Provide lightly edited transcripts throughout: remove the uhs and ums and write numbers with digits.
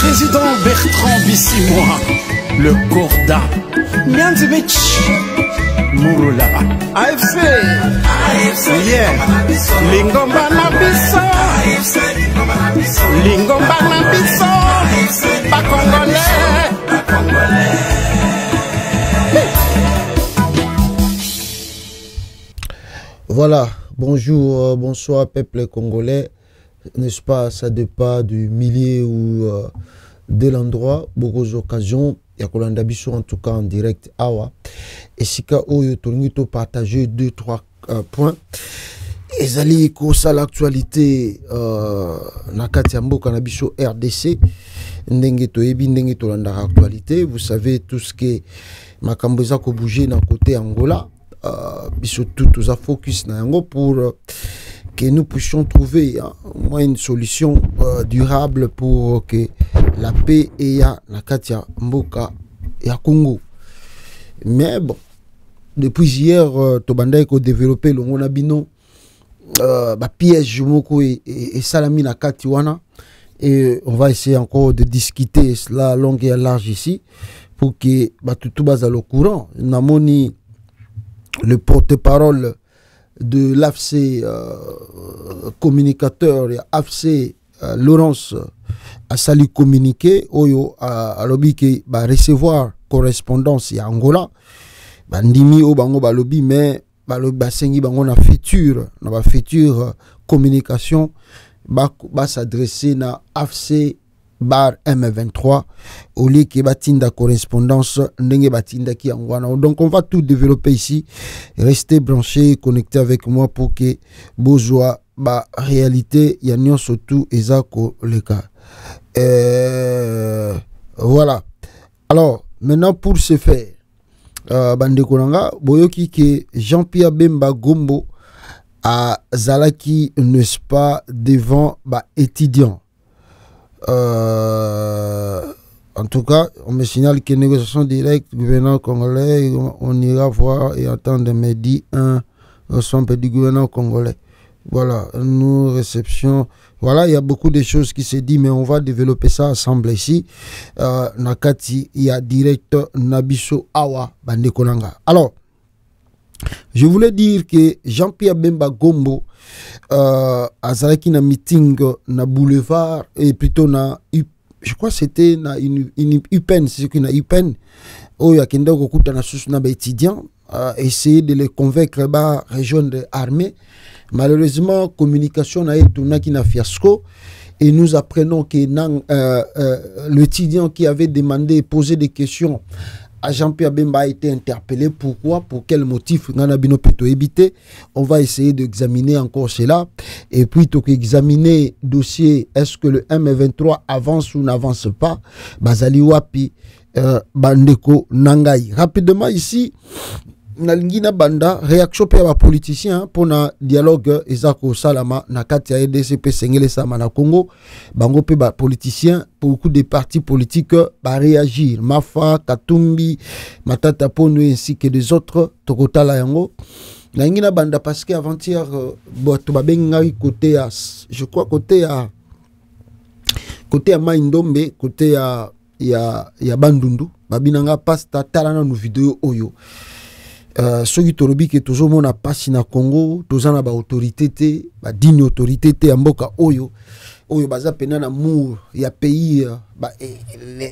Président Bertrand Bissimois, le Corda, Mianzimich, Mouroula, AFC, yeah, Lingomba Nabiso, Lingomba Nabiso, pas congolais. Voilà, bonjour, bonsoir peuple congolais, n'est-ce pas, ça dépend du milieu ou de l'endroit, beaucoup d'occasions, il y a Kolanda Bisso en tout cas en direct, awa, et si ka oyo tournito partager 2-3 points, et zali ko ça l'actualité na kati ya mboka na biso RDC, ndenge to yebi ndenge to landa actualité, vous savez tout ce que makambo za ko bouger na côté Angola. Surtout tous à focus pour que nous puissions trouver une solution durable pour que la paix ait na katia mboka ya Congo. Mais bon, depuis hier, Tobanda ko développé le monabino piège moko et salami na katiwana, et on va essayer encore de discuter cela long et large ici pour que tout bas à le courant. Namoni le porte-parole de l'AFC communicateur AFC Laurence a sali communiqué oyo a lobby que ba recevoir correspondance ya Angola bandimi o bango ba lobby mais ba lobby basengi bango na future communication ba s'adresser na AFC bar M23 au lieu que batinda correspondance ndenge batinda ki angwana. Donc on va tout développer ici, restez branchés, connectés avec moi pour que bozwa ba réalité ya nyon surtout ezako le cas. Voilà, alors maintenant pour ce faire bande konanga boyoki que Jean-Pierre Bemba Gombo a zalaki n'est-ce pas devant ba étudiant. En tout cas, on me signale que négociation directe gouvernement congolais, on ira voir et attendre midi un ensemble du gouvernement congolais. Voilà, nous réception. Voilà, il y a beaucoup de choses qui se disent, mais on va développer ça ensemble ici. Nakati, il y a direct Nabiso Awa Bandekolanga. Alors, je voulais dire que Jean-Pierre Bemba Gombo azalaki na meeting na boulevard et plutôt na je crois c'était na une UPEN, c'est ce que na UPEN oyo akenda kokuta na susu na ba étudiants essayer de les convaincre ba rejoindre l'armée. Malheureusement communication na etunaki na fiasco et nous apprenons que l'étudiant qui avait demandé poser des questions à Jean-Pierre Bemba a été interpellé. Pourquoi? Pour quel motif? On va essayer d'examiner encore cela. Et puis, tu examiner dossier, est-ce que le M23 avance ou n'avance pas? Bazali Wapi, Bandeko, Nangai. Rapidement ici, Nalingina Banda, réaction pour les politiciens pour un dialogue Ezako Salama, Nakatia EDCP Sengele Sama na Congo, Bango pe ba politiciens, beaucoup de partis politiques ba réagir. Mafa, Katumbi, Matata Pono ainsi que des autres, Tokota la yango. Nalingina Banda parce qu'avant-hier, tu ba bengai côté à, je crois côté à Maindombe, côté à Bandundu, babinanga pasta talana no vidéo oyo. Ceux qui torobi que toujours mon a passé na Congo, tous en a ba autorité te, ba digne autorité te amboka oyo baza pena na mur ya pays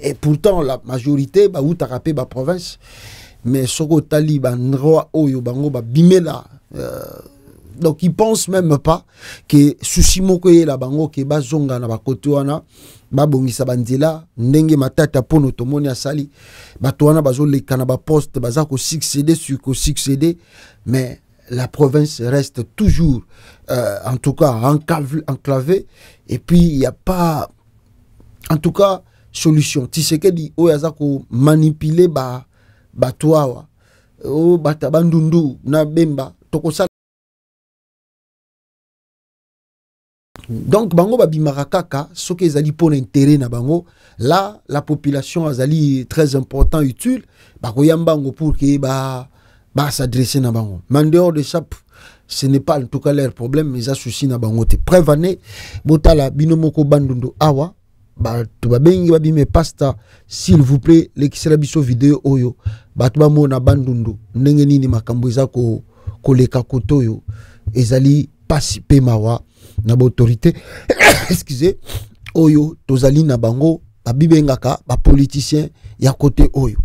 et pourtant la majorité ba ou tarapé ba province mais soko tali ba ndroa oyo bango ba bimela donc ils pensent même pas que souci moko ye la bango ke ba zonga na ba côté wana ba bongisa banzela ndenge matata pono tomoni asali bato wana bazo lekana ba poste baza ko succéder sur ko succéder mais la province reste toujours en tout cas enclavée et puis il y a pas en tout cas solution. Tshisekedi oyaza ko manipuler ba toawa o batabandundu na Bemba tokosa. Donc bango babimaka kaka soki ezali pour l'intérêt na bango là la population azali très important utile bakoyambango pour que ba s'adresser na bango. Mais en dehors de ça ce n'est pas en tout cas leur problème mais ça souci na bango te prévané botala binomoko bandundu awa bato babengi babime pasta s'il vous plaît lekisela biso vidéo oyo bato bamona bandundu ndenge nini makambo eza koleka kotoyo ezali pasi pe mawa na autorité excusez oyo tozali na bango babibengaka ba politicien ya côté oyo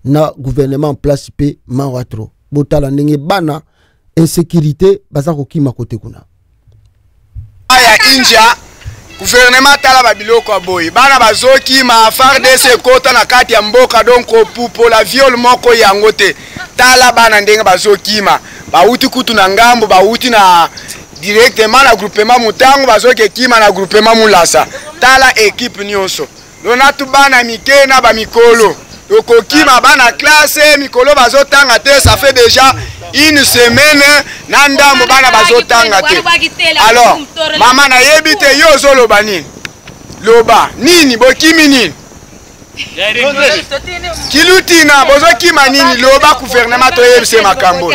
na gouvernement en place pe mawa tro botala ndenge bana insécurité baza kokima côté kuna aya inja gouvernement tala babiloko aboyi bana bazoki ma FARDC kota na kati ya mboka donc pour la viol moko yango te tala bana ndenge bazoki ma bauti kutu na ngambo bauti na directement na groupement mutango bazoke kima na groupement mulasa tala équipe nyonso lona tu bana mike na ba mikolo okokima bana classe mikolo bazotanga te ça fait déjà une semaine na ndambo bana bazotanga te alors mama na yebite yo zoloba nini loba nini bokimi nini kilutina bozokima nini loba gouvernement to yebise makambo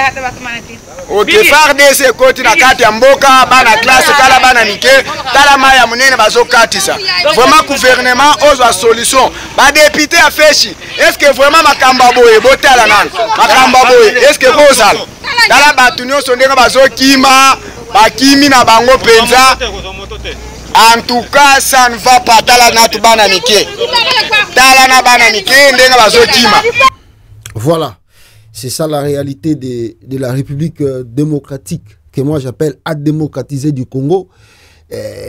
ok FARDC koti na kati ya mboka bana classe kala bana mike tala maya munene bazokatisa vraiment gouvernement ozwa solution ba député a feshi est-ce que vraiment makamba boye botala nana makamba boye est-ce que bozala tala batu nyonso ndenge bazokima bakimi na bango penza en tout cas ça ne va pas tala na tu bana mike tala na bana mike ndenge bazokima. Voilà. C'est ça la réalité de la République démocratique que moi j'appelle à démocratiser du Congo.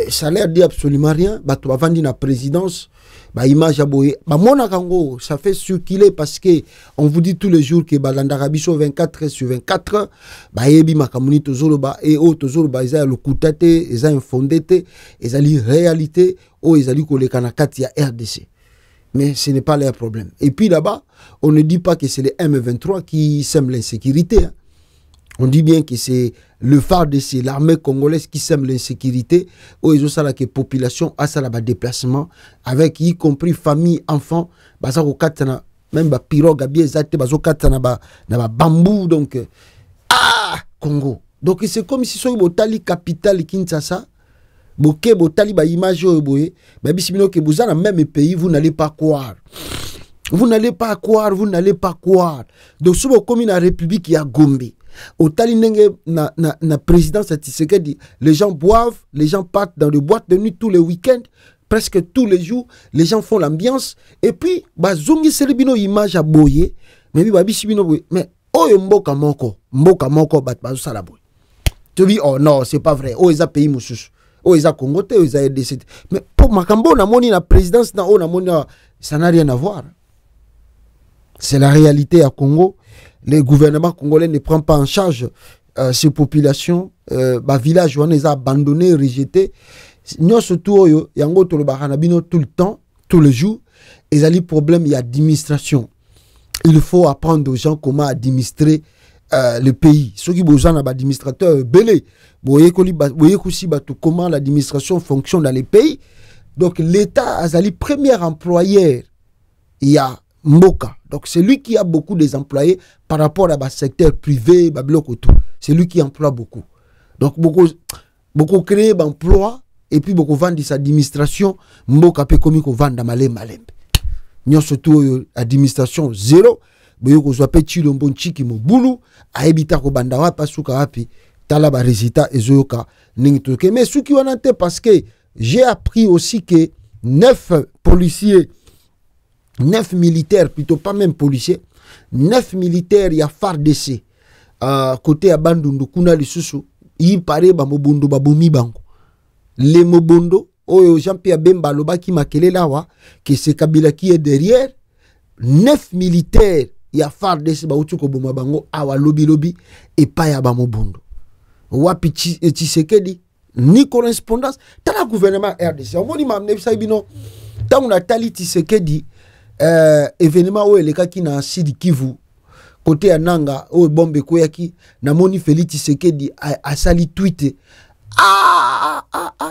Ça a l'air dit absolument rien. Bah, tu vas vendre la présidence. Bah, image à boye. Bah, mon Congo, ça fait circuler parce que on vous dit tous les jours que bah, l'Andarabi sur 24 sur 24. Bah, yebi makamuni tozolo ba et o tozolo ba ils ont le koutate, ils ont infondé, ils ont la réalité, o ils ont dit que les kanakati ya RDC. Mais ce n'est pas leur problème. Et puis là-bas, on ne dit pas que c'est les M23 qui sèment l'insécurité. Hein. On dit bien que c'est le FARDC, l'armée congolaise qui sème l'insécurité. Où ils ont ça là que population a ça là bas déplacement avec y compris famille, enfants. Baza ko katana même ba pirogue bien zate bazo katana ba na ba bambou donc Congo. Donc c'est comme si so botali capitale Kinshasa. Boké botali ba image boye ba bisibino ke vous dans même pays vous n'allez pas croire. Vous n'allez pas croire, vous n'allez pas croire. Donc si vous comme une république ya Gombe. Au tali nenge na présidence Tshisekedi, les gens boivent, les gens partent dans les boîtes de nuit tous les week-ends, presque tous les jours, les gens font l'ambiance et puis ba zongi selebino image a boye, mais bi ba bisibino boye, mais oyo mboka moko bat ba sala boye. Tu dis oh non, c'est pas vrai. Oh ils a pays mususu. Oh, ils ont Congo, ils ont RDC. Mais pour Makambo, on a moni la présidence, ça n'a rien à voir. C'est la réalité à Congo. Le gouvernement congolais ne prend pas en charge ces populations. Village, on les a abandonnés, rejetés. Nous, surtout, yango tout le temps, tous les jours. Ils ont des problèmes, il y a administration. Il faut apprendre aux gens comment administrer le pays. Ceux qui besoin d'un administrateur belé, comment l'administration fonctionne dans les pays. Donc l'État a le premier employeur, il y a Mboka. Donc c'est lui qui a beaucoup des employés par rapport à le secteur privé, c'est lui qui emploie beaucoup. Donc beaucoup créer d'emplois et puis beaucoup vendre sa administration. Mboka peut comme vendre malem. Nous surtout administration zéro. Boyoko zoape chilombo nchiki mobulu aebita ko banda wapa suka wapi tala ba résultat ezoyoka ningitoke mais suki wanante parce que j'ai appris aussi que 9 policiers 9 militaires plutôt pas même policiers 9 militaires ya FARDC côté à Bandundu kuna lisusu yi pare ba mobondo ba bomi bango les mobondo oyo Jean-Pierre Bemba lobaki makele lawa que c'est Kabila qui est derrière 9 militaires ya FARDC ba utuko boma bango awa lobby et pas ya ba mobondo wapi Tshisekedi ni correspondance tala gouvernement RDC on moni mamne saibino tant on a tali Tshisekedi événement où les kaki na Sud Kivu côté ananga o bombe koyaki na moni Félix Tshisekedi a sali tweet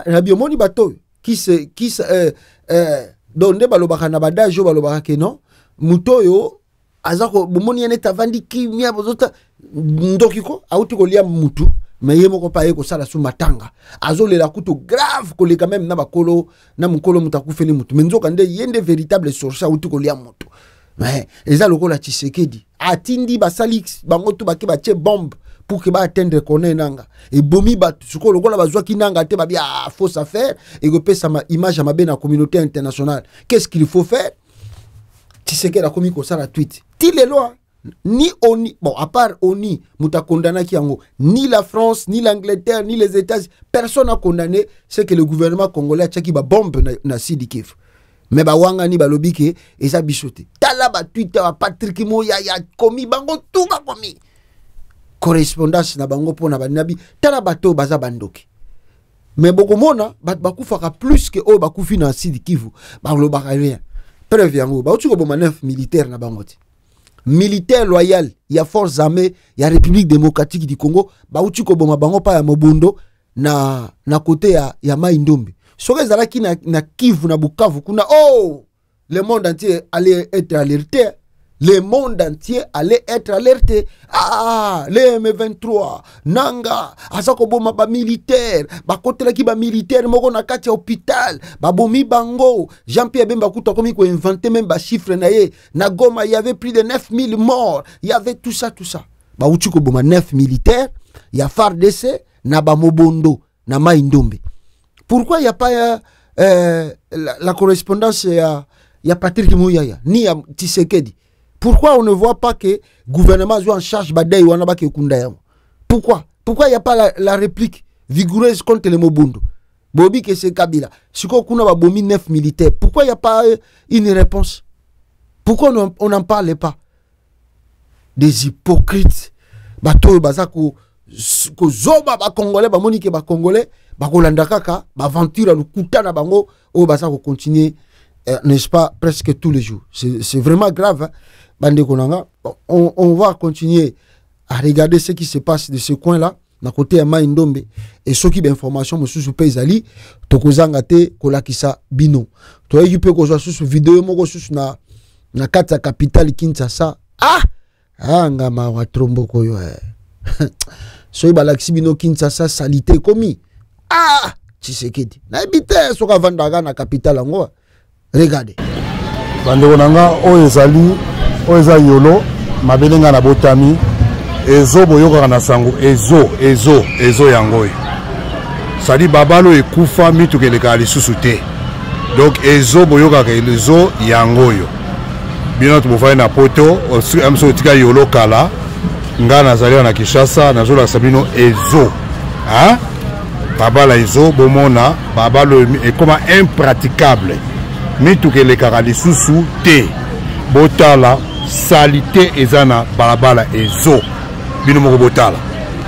na bio moni bato qui se donne balobaka na badajo balobaka ke non mutoyo azako bomoni ene tavandi kimia bozota ndokiko auti kolia mutu mais ye moko pa ye ko sala sous matanga azo le la couteau grave ko le quand même na bakolo na mukolo mutakufeli mutu menzo kande yende véritable source utu ko lia mutu mais eza lokola Tshisekedi atindi basali bango tu bake batie bombe pour que ba atteindre connaît nanga et bomi ba suko lokola bazwa kinanga te ba bia fausse affaire et ko pesa ma image à ma na communauté internationale. Qu'est-ce qu'il faut faire? Tshisekedi a commis ko sala tweet ti les lois ni ONU, bon, à part ONU, mouta condamné qui yango, ni la France, ni l'Angleterre, ni les États-Unis, personne n'a condamné, c'est que le gouvernement congolais a tchaki ba bombe na Sidi Kivu. Mais ba wanga ni ba lobby ke, et ça bichoté. Tala ba Twitter, ba Patrick Moya, ya komi, bango tout ba komi. Correspondance na bango po na ba nabi, tala ba to baza bandoki. Mais boko mona, ba kufaka plus que o ba kufi na Sidi Kivu, ba lo ba rien. Preuve yango, ba utu ko boma 9 militaire na bangoti. Militaire loyal, il y a forces armées, il y a République démocratique du Congo, ba uti ko boma bango pa ya Mobundo na côté ya Mai-Ndombe. Soke zalaki na Kivu na Bukavu kuna oh, le monde entier allait être alerté. Le monde entier allait être alerté. Ah, les M23, Nanga, asako boma ba militaire, ba kotela ki ba militaire moko na kati ya hôpital, ba bomi bango. Jean-Pierre Bemba Kuta komi ko inventé même ba chiffre na ye. Na Goma, il y avait plus de 9000 morts. Il y avait tout ça. Ba uti ko boma 9 militaires, il y a FARDC, na ba Mobondo, na Mai-Ndombe. Pourquoi il n'y a pas la correspondance il y a Patrick Mouyaya, ni à Tshisekedi? Pourquoi on ne voit pas que le gouvernement soit en charge de Wanabake Kundayam? Pourquoi il n'y a pas la réplique vigoureuse contre les Mobundo? Bobi que c'est Kabila. Si on a bomi 9 militaires, pourquoi il n'y a pas une réponse? Pourquoi on n'en parle pas? Des hypocrites. Bato bazako ko zoba ba Congolais, ba monike ba Congolais, ba kolanda kaka, ba aventure le kuta na bango, o bazako continuer, n'est-ce pas, presque tous les jours. C'est vraiment grave, hein? On va continuer à regarder ce qui se passe de ce coin-là, na côté à Mai-Ndombe, et ce qui d'informations, monsieur Soupé Zali, tokozanga te kolakisa bino. Toi, tu peux qu'on sur vidéo, moko sur na kata capitale Kinshasa. Ngama wa trombo koyo. So balakisi bino Kinshasa salité komi. Tshisekedi. Na ebite soka vandaga na capitale ngo. Regardez. Bandeko nanga oyo yolo mabelenga na botami ezo boyoka na sango ezo yangoy sadi babalo ekufa mitukeleka lisusu te donc ezo boyoka ka ezo yangoyo bino tubofai na poto amso tika yolo kala nga nazali na Kinshasa nazola sabino ezo babala ezo bomona babalo ekoma impraticable mitukeleka lisusu te botala salité ezana balabala ezo bino moko botala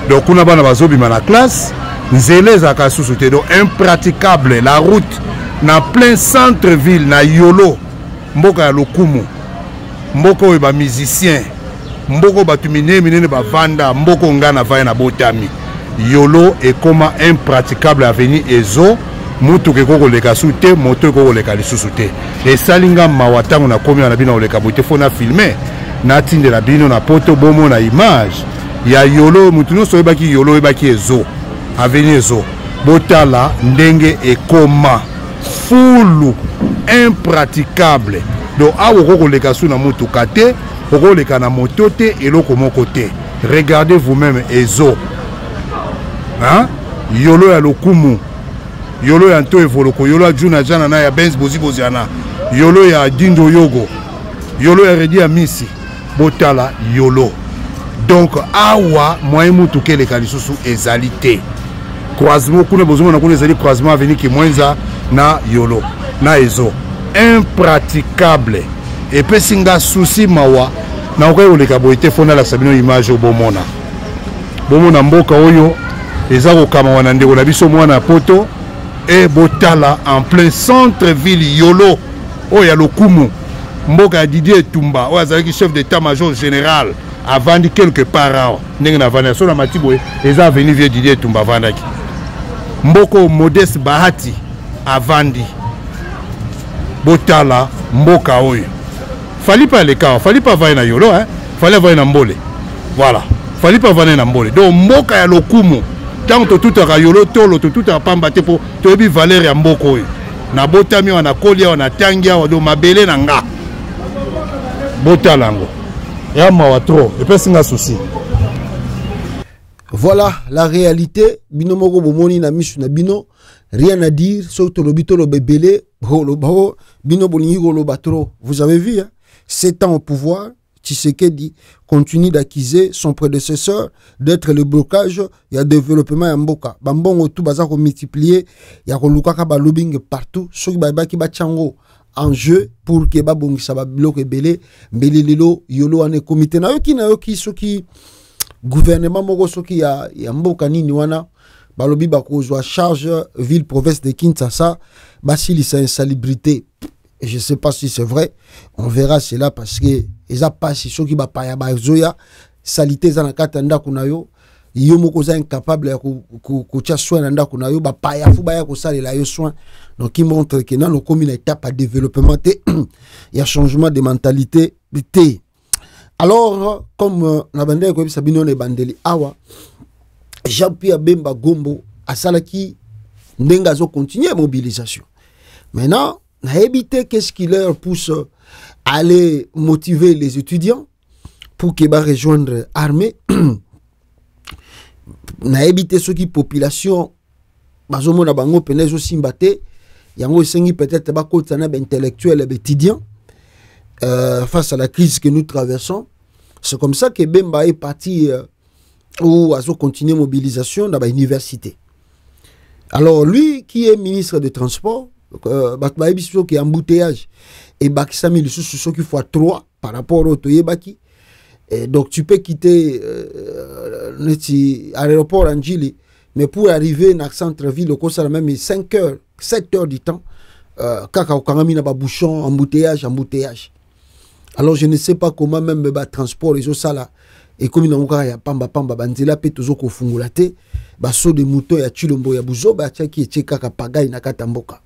donc kuna bana bazobima na classe nzele ezaka susu te donc impraticable la route na plein centre ville na yolo mboka ya lokumu mboko oyo ba musicien mboko batu minene bavanda mboko ngana vaye na botami yolo ekoma impraticable avenue ezo mutu ke koko leka sute moto koko leka lisusu te esalinga mawatango na komi na bino leka bote fona filmer na tinde la bino na poto bomo na image ya yolo mutu no so baki yolo ebaki ezo avenue ezo botala ndenge ekoma fulu impraticable do awo koko leka su na mutu kate koko leka na moto te eloko moko te. Regardez vous-même ezo yolo ya lokumu yolo ya nto evoloko yolo ya juna jana na ya benz bozi ana yolo ya dindo yogo yolo ya redi ya misi botala yolo donc awa moyen mutu keleka lisusu ezali te croisement kuna bozoma na kuna ezali croisement avenir ki mwenza na yolo na ezo impraticable epesinga souci mawa na okoleka boite fona la sabino image bomona mboka oyo eza kokama wana ndeko na biso mwana poto et botala en plein centre ville yolo oya lokumu mboka ya Didier Tumba oya azalaki chef d'état-major général avandi quelque part ndenge na vanda so na matibo eza avenue vieux Didier Tumba vandaki mboko Modeste Bahati avandi botala mboka oyo fali pas le cas fali pas vaina yolo fali vaina mbole voilà fali pas vaina na mbole donc mboka ya lokumu tant que tout a yolo tolo tout a pambate pour tobi valeur ya mboko na botami wana kolia wana tangia wa do mabele na nga botalango ya mawa trop et puis singa souci. Voilà la réalité. Bino moko bomoni na misu na bino, rien à dire, sauf to lobito lo bebele, bino bolingi lo batro. Vous avez vu, hein? 7 ans au pouvoir, Tshisekedi continue d'accuser son prédécesseur d'être le blocage, il y a développement ya mboka. Bambongo tout baza ko multiplier, ya ko lukaka ba lobbying partout, soki ba ki ba chango en jeu pour que ba bongisa ba bloquer belé, mbelelelo yolo ane comité na yoki soki gouvernement moko soki ya mboka nini wana balobi bakozwa charge ville province de Kinshasa basilisa insalubrité. Je sais pas si c'est vrai, on verra cela parce que eza pasi soki bapaya bazoya salité za na kata ndako na yo yo moko za incapable ya ko tia soin na ndako na yo bapaya fu baya ko salela yo soin, donc qui montre que dans le commune étape à développement il y a changement de mentalité té. Alors, comme Nabandé Kobi Sabino ne Bandeli Awa, Jean-Pierre Bemba Gombo, à Salaki, Ndengazo continue la mobilisation. Maintenant, on a évité qu'est-ce qui leur pousse à aller motiver les étudiants pour qu'ils rejoindre l'armée. On a évité ce qui population, Bazomo na bango penezo simbate, yango sengi peut-être bakotana intellectuel et étudiant. Face à la crise que nous traversons, c'est comme ça que Bemba est parti ou a continué mobilisation dans l'université. Alors lui qui est ministre des Transports, qui est embouteillage et Bakisami ce qui fois 3 par rapport au Toyebaki. Donc tu peux quitter l'aéroport Anjili, mais pour arriver dans le centre-ville, ça même 5 heures, 7 heures du temps. Kaka Okarami na ba bouchon, embouteillage. Alors je ne sais pas comment même le transport les ça là et comme il y a pamba banzela pe tozo ko fungulate ba so de moto ya chilombo ya buzo ba tchaki tcheka kapagai na katamboka.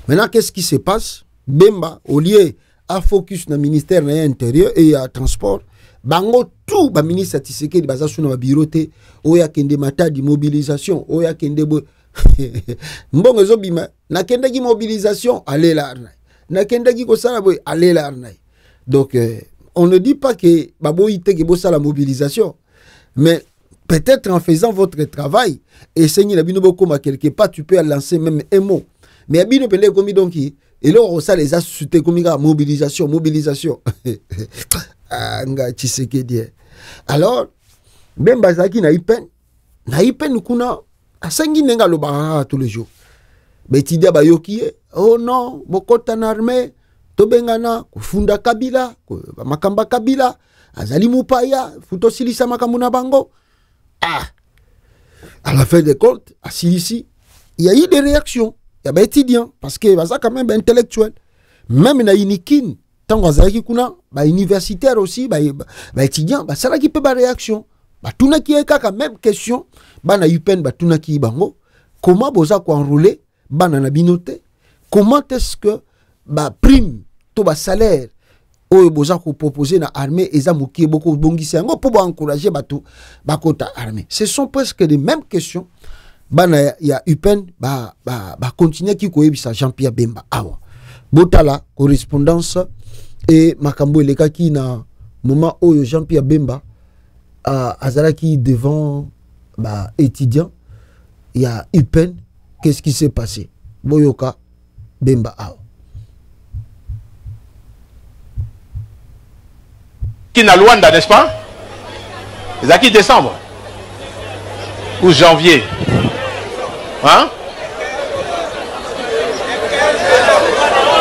Maintenant qu'est-ce qui se passe? Bemba au lieu à focus na ministère na intérieur et à transport bango tout ba ministre Tshisekedi baza suna ba biroté oya kende mata di mobilisation oya kende mbongo zo bima na kende ki mobilisation aller là. Donc, on ne dit pas que Baboïte qui bosse à la mobilisation, mais peut-être en faisant votre travail, et Seigneur Labino Bokoma quelque part, tu peux lancer même un mot. Mais Abino Pele Komi donc, et là on ça les a suscité comme mobilisation. Alors, même Bazaki na ipen kuna, asangi nenga lo bara tous les jours. Betidia bayoki oh non bokota na armée tobengana kufunda Kabila makamba Kabila azali mupaya futo silisa makamuna bango à la fin des comptes à Silisi il y a eu des réactions il y a des étudiants parce que baza quand même intellectuel même na Inikin tant azaki kuna ba universitaire aussi ba étudiant ba sala ki pe ba réaction ba tuna ki kaka même question ba na UPN ba tuna ki bango comment boza ko enrôler banana binote comment est-ce que ba prime to ba salaire o boza ko proposer na armée eza moki beaucoup bongisi ngo pour encourager bato bakota armée. Ce sont presque les mêmes questions bana ya UPN ba continuer ki ko yebisa Jean-Pierre Bemba awa botala correspondance et makambo eleka ki na moment oyo Jean-Pierre Bemba azalaki devant ba étudiant ya UPN. Qu'est-ce qui s'est passé? Boyoka Bemba Ao. Qui n'a Luanda, n'est-ce pas? C'est à qui décembre? Ou janvier? Hein?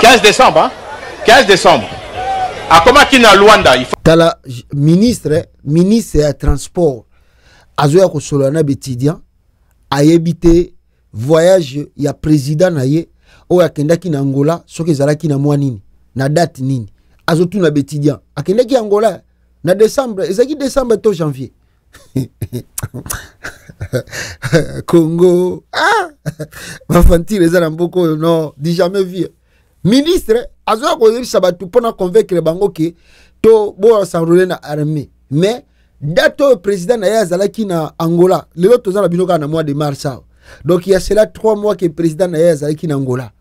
15 décembre, hein? 15 décembre. Ah, comment qui n'a Luanda? Il faut... Tala ministre à transport. Azoya ko solana betidian a évité voyage ya président na ye o akendaki na Angola soki ezalaki na mwa nini na date nini azotu na betidian akendaki Angola na décembre ezaki décembre to janvier Congo mafantile ezala mboko non di jamais vu ministre azoya ko yebisa batu pona convaincre bango ke to bo s'enrôler na armée mais Dato président na azalaki na Angola. Le autre dans la binoka na mois de mars. Donc il y a cela 3 mois que président na azalaki na Angola.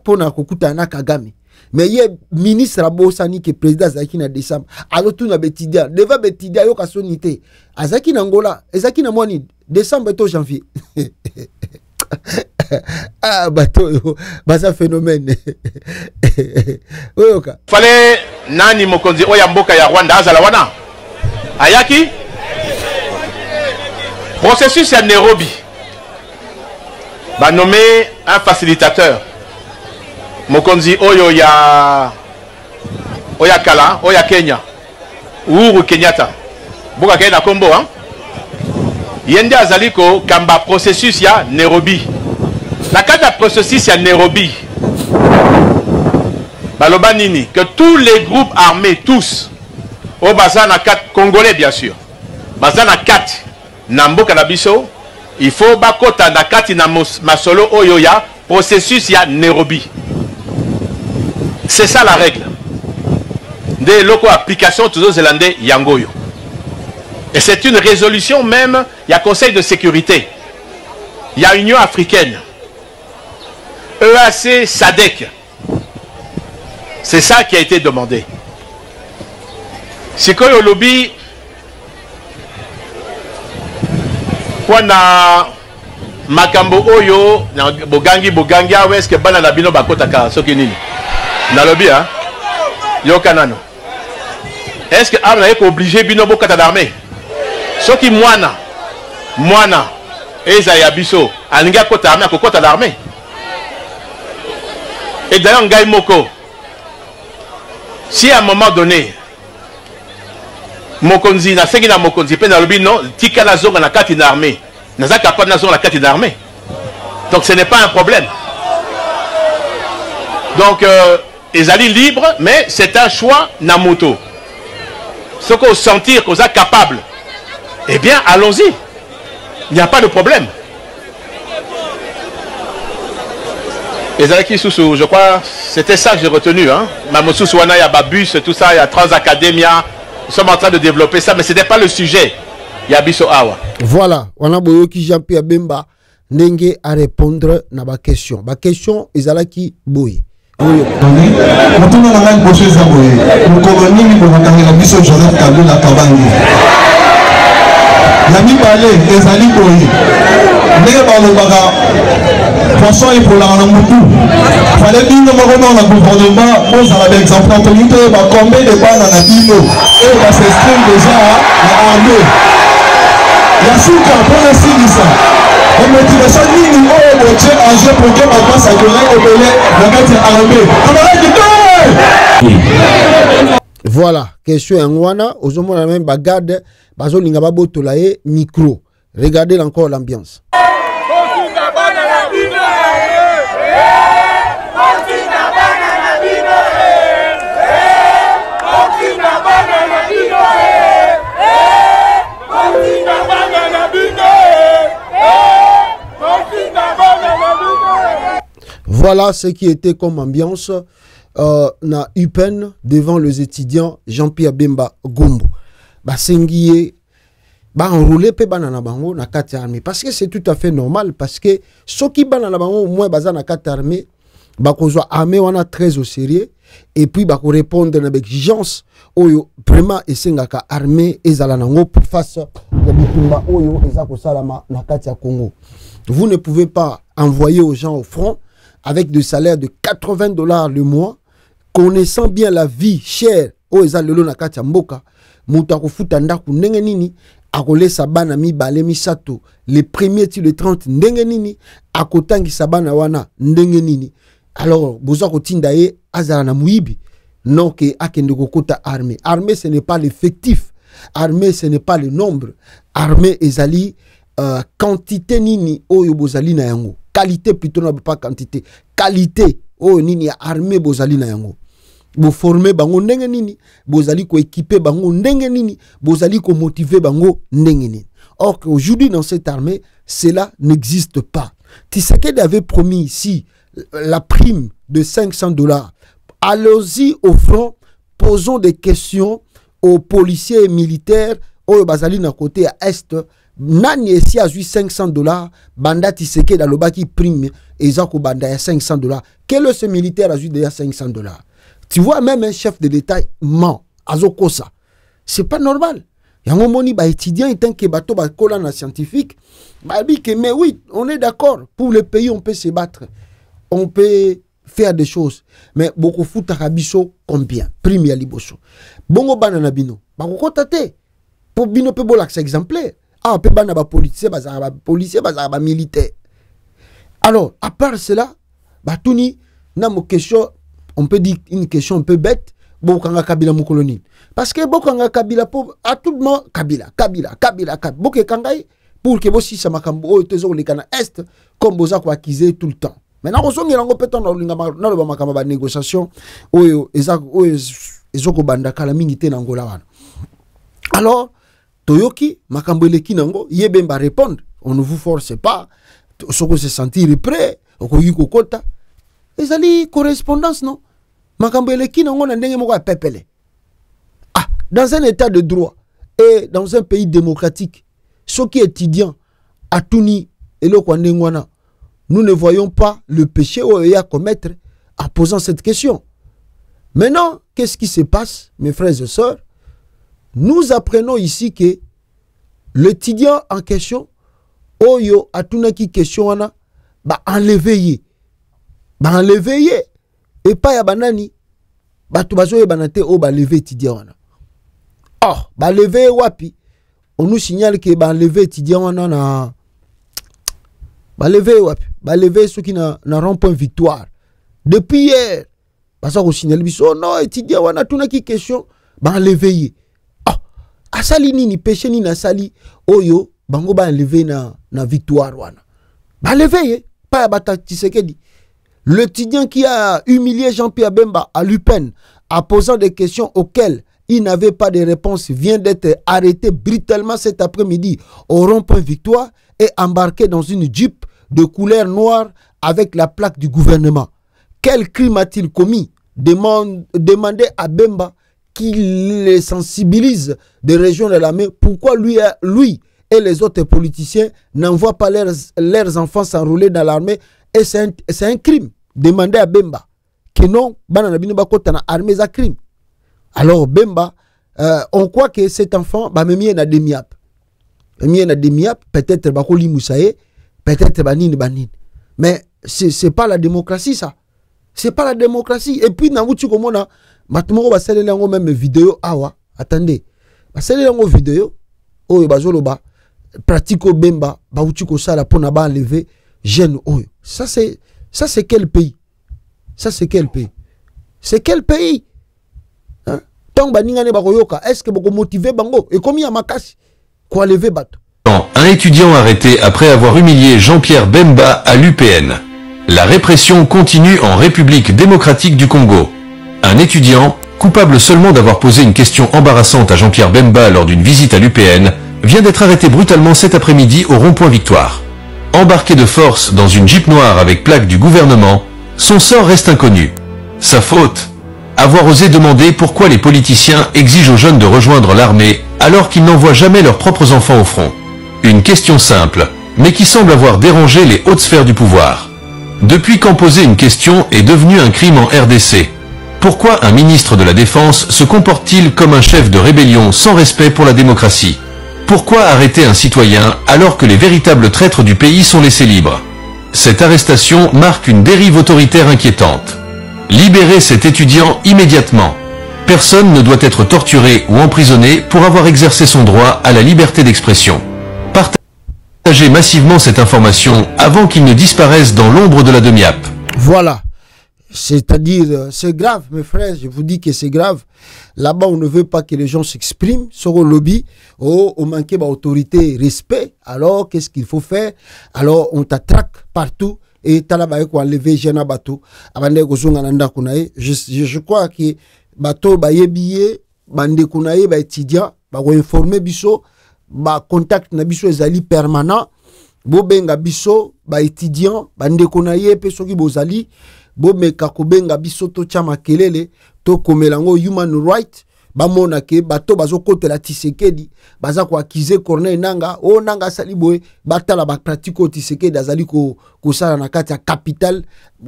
Pour na kokuta na Kagame. Mais il y a ministre Abosani que président azalaki na décembre. Alors tout na betidia, devant betidia yo ka sonité. Azalaki na Angola, ezalaki na mois ni décembre to janvier. Ah bateau, baza phénomène. Oyoka. Fallait nani mokonzi oya mboka ya Rwanda azala wana. Ayaki processus à Nairobi va nommer un facilitateur. Mokonzi oyo ya Kala, oya Kenya. Uhuru Kenyatta. Boka Kenya kombo hein. Yende azaliko kamba processus ya Nairobi. La carte de processus ya Nairobi. Baloba nini que tous les groupes armés tous au bazana 4 congolais bien sûr. Bazana 4 Nambo Kanabiso, il faut bakota na 4 na masolo oyoya processus ya Nairobi. C'est ça la règle. Des locaux application tous aux Zélandais Yangoyo. Et c'est une résolution même, il y a Conseil de sécurité. Il y a Union africaine. EAC SADC. C'est ça qui a été demandé. Sikoyo lobby wana makambo oyo na bogangi awe est-ce que bana na bino bakota ka soki nini na lobby hein yoka nano est-ce que arna eko obligé bino bokata d'armée soki mwana eza ya biso alinga kota armée akokota d'armée et d'ailleurs ngai moko si à un moment donné mokonzi na sengi na mokonzi pe na lobi non tika na zonga na kati na armée naza capable na zonga na kati na armée donc ce n'est pas un problème donc ezali libre mais c'est un choix na moto ce qu'on sentir qu'on est capable eh bien allons-y il n'y a pas de problème ezalaki susu je crois c'était ça que j'ai retenu hein mamosus wana ya babus tout ça il y a Transacademia. Nous sommes en train de développer ça, mais ce n'est pas le sujet. Yabiso Awa. Voilà, on a Boyoki Jean-Pierre Bemba Nenge à répondre à ma question. Ma question est à la qui boy. Poisson et pour la Moutou. Fallait bien nous remettre dans le gouvernement. Nous avons des exemples. Quand on dit combien de balles dans la Bino et on s'exprime déjà à l'armée. Il y a sous cas pour le signe ça. La motivation ligne au botier en jeu pour que ma passe à donner au belé la mettre armée. Voilà, question en wana. Aux hommes la même bagade. Bazo lingababo tolaye micro. Regardez encore l'ambiance. Voilà ce qui était comme ambiance na UPEN devant les étudiants Jean-Pierre Bemba Gombo. Basengiye ba enroulé pe banana bango na carte armée parce que c'est tout à fait normal parce que ceux qui banana bango au moins baza na carte armée ba kozwa armée wana très au sérieux et puis ba ko répondre na exigence oyo vraiment esengaka armée ezala nango pour face ya bitumba oyo eza ko salama na carte ya Congo. Vous ne pouvez pas envoyer aux gens au front avec des salaires de $80 le mois, connaissant bien la vie chère, mboka, les premiers le 30 ndengenini, akotangi sabana wana ndengenini. Alors, bozako tindaye azara na muibi, non que akende kokota armée. Armée ce n'est pas l'effectif, armée ce n'est pas le nombre, armée ezali quantité nini oyo bozali na yango. Qualité plutôt, non pas quantité. Qualité. Oh, nini armée bozali na yango. Bo former bango ndenge nini. Bozali ko équiper bango ndenge nini. Bozali ko motiver bango ndenge nini. Or qu'aujourd'hui dans cette armée, cela n'existe pas. Tshisekedi avait promis ici la prime de $500. Allons-y au front, posons des questions aux policiers et militaires, oyo bazali na côté à est nani esi a 500 $, banda tiseke dans le baki prime ezako banda ya 500 $. Quel est ce militaire a déjà 500 $? Tu vois même un chef de l'état ment azoko ça. C'est pas normal. Yango moni ba étudiant étant que bato ba kolana scientifique ba dit que mais oui, on est d'accord pour le pays on peut se battre. On peut faire des choses mais beaucoup futa biso combien prime ya liboso. Bongo bana na bino ba ko tate pour bino pe bolak exemplaire. Ah, peut pas ba policier, ba militaire. Alors, à part cela, Batouni, na mo question, on peut dire une question un peu bête, Bokanga Kabila Moukoloni. Parce que Bokanga Kabila, à tout le monde, Kabila, Boke Kangai, pour que Bossi Samakambo, Tezo, les Kana Est, comme Bozak acquisé tout le temps. Maintenant, on s'en est peut-être dans le négociation, Ezoko Banda Kalamingite Nangola. Alors, Toyoki, Makambeleki Nango, Yebemba répondre. On ne vous force pas. Soko se sentir prêt. Okoyiko kota. Ezali correspondance, non? Makambeleki Nango Nandenge Moko Pepele. Ah, dans un état de droit et dans un pays démocratique, ceux qui étudiants à Touni et le Kwandengwana, nous ne voyons pas le péché à commettre en posant cette question. Maintenant, qu'est-ce qui se passe, mes frères et sœurs? Nous apprenons ici que l'étudiant en question, Oyo Atunaki question, ba enlevé. Et pas ya banani, ba tubazo ya banate o ba levé étudiant. Oh, ba levé wapi. On nous signale que ba levé étudiant na ba levé wapi. Ba levé ceux qui na rond-point victoire. Depuis hier, ba ça ko signale biso non étudiant wana tunaki question, ba levé. Asali ni péché ni na sali oyo bango ba enlevé na victoire wana. Ba levé pas bata Tshisekedi. L'étudiant qui a humilié Jean-Pierre Bemba à l'UPEN en posant des questions auxquelles il n'avait pas de réponse vient d'être arrêté brutalement cet après-midi au rond-point Victoire et embarqué dans une Jeep de couleur noire avec la plaque du gouvernement. Quel crime a-t-il commis? Demandez à Bemba qu'il les sensibilise des régions de l'armée. Pourquoi lui et les autres politiciens n'envoient pas leurs enfants s'enrôler dans l'armée? Et c'est un crime. Demandez à Bemba que non, armée c'est crime. Alors Bemba, on croit que cet enfant, peut-être bakoli moussaye, peut-être banine. Mais c'est pas la démocratie ça. C'est pas la démocratie. Et puis na wuti komona matmoko ba selele ngo même vidéo awa. Attendez. Ba selele ngo vidéo oyo bazoloba pratico Bemba ba wuti ko sala pona ba enlever jeune oyo. Ça c'est quel pays? Ça c'est quel pays? C'est quel pays? Hein? Tant baningane ba koyoka, est-ce que boko motiver bango et combien makasi quoi lever bateau? Un étudiant arrêté après avoir humilié Jean-Pierre Bemba à l'UPN. La répression continue en République démocratique du Congo. Un étudiant, coupable seulement d'avoir posé une question embarrassante à Jean-Pierre Bemba lors d'une visite à l'UPN, vient d'être arrêté brutalement cet après-midi au rond-point Victoire. Embarqué de force dans une Jeep noire avec plaque du gouvernement, son sort reste inconnu. Sa faute? Avoir osé demander pourquoi les politiciens exigent aux jeunes de rejoindre l'armée alors qu'ils n'envoient jamais leurs propres enfants au front. Une question simple, mais qui semble avoir dérangé les hautes sphères du pouvoir. Depuis quand poser une question est devenu un crime en RDC? Pourquoi un ministre de la Défense se comporte-t-il comme un chef de rébellion sans respect pour la démocratie? Pourquoi arrêter un citoyen alors que les véritables traîtres du pays sont laissés libres? Cette arrestation marque une dérive autoritaire inquiétante. Libérez cet étudiant immédiatement. Personne ne doit être torturé ou emprisonné pour avoir exercé son droit à la liberté d'expression. Partagez massivement cette information avant qu'il ne disparaisse dans l'ombre de la demi-app. Voilà. C'est-à-dire, c'est grave, mes frères, je vous dis que c'est grave. Là-bas, on ne veut pas que les gens s'expriment sur le lobby. Oh, on manque d'autorité, respect. Alors, qu'est-ce qu'il faut faire? Alors, on t'attraque partout. Et talabaye ko enlever jena bateau. Abande ko zonga nanda kunaye. Je crois que bateau ba yebiye, bande kunaye ba étudiant, ba ko informer biso, ba contact na biso ezali permanent. Bo benga biso ba étudiant, bande kunaye pe soki bozali. Bo meka ko benga biso to chama kelele to komelango human right bamona ke bato bazokotela Tshisekedi baza ko accuser Corneille Nangaa o Nangaa sali boye batala ba pratique o Tshisekedi azali ko sala na kati ya capitale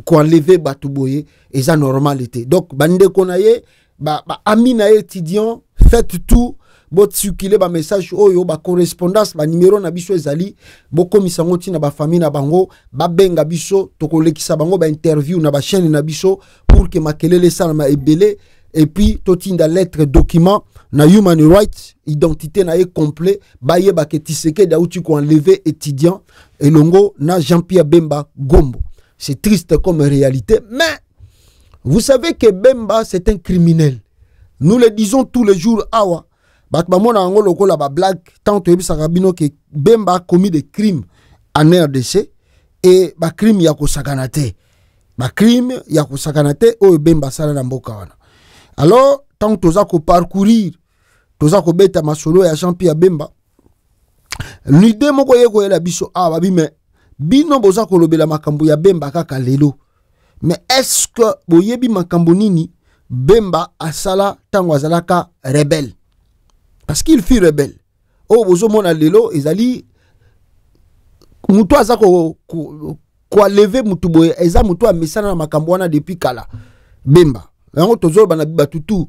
ko enlever bato boye eza normalité. Donc bande konaye ba amina étudiant faites tout bot circuler ba message oyo ba correspondance ba numéro na biso ezali boko misango tina ba famille na bango ba benga biso tokolekisa bango ba interview na ba chaîne na biso pour que makelele sala ma ebele. Et puis, totinda lettre document na human rights, identité na complet, baye ba ke Tshisekedi dauti ko enlever étudiant et longo na Jean-Pierre Bemba Gombo. C'est triste comme réalité, mais vous savez que Bemba c'est un criminel. Nous le disons tous les jours awa. Bat ba mona ngo lokola ba blague tant to yebisa kabino que Bemba a commis des crimes en RDC et ba crime ya ko sakanate. Ba crime ya ko sakanate o Bemba sala na mboka wana. Alors, tant que tu as parcourir, tu as beta masolo ya Jean-Pierre Bemba, l'idée moko yeko ya biso babi mais bino boza ko lobela makambo ya Bemba kaka lelo. Mais est-ce que boyebi makambo nini Bemba asala tango azalaka rebelle? Parce qu'il fut rebelle. Oh bozo mona lelo ezali muto azako ko lever mutu boye eza muto amesana na makambo wana depuis kala Bemba. Yango tozolo bana batutu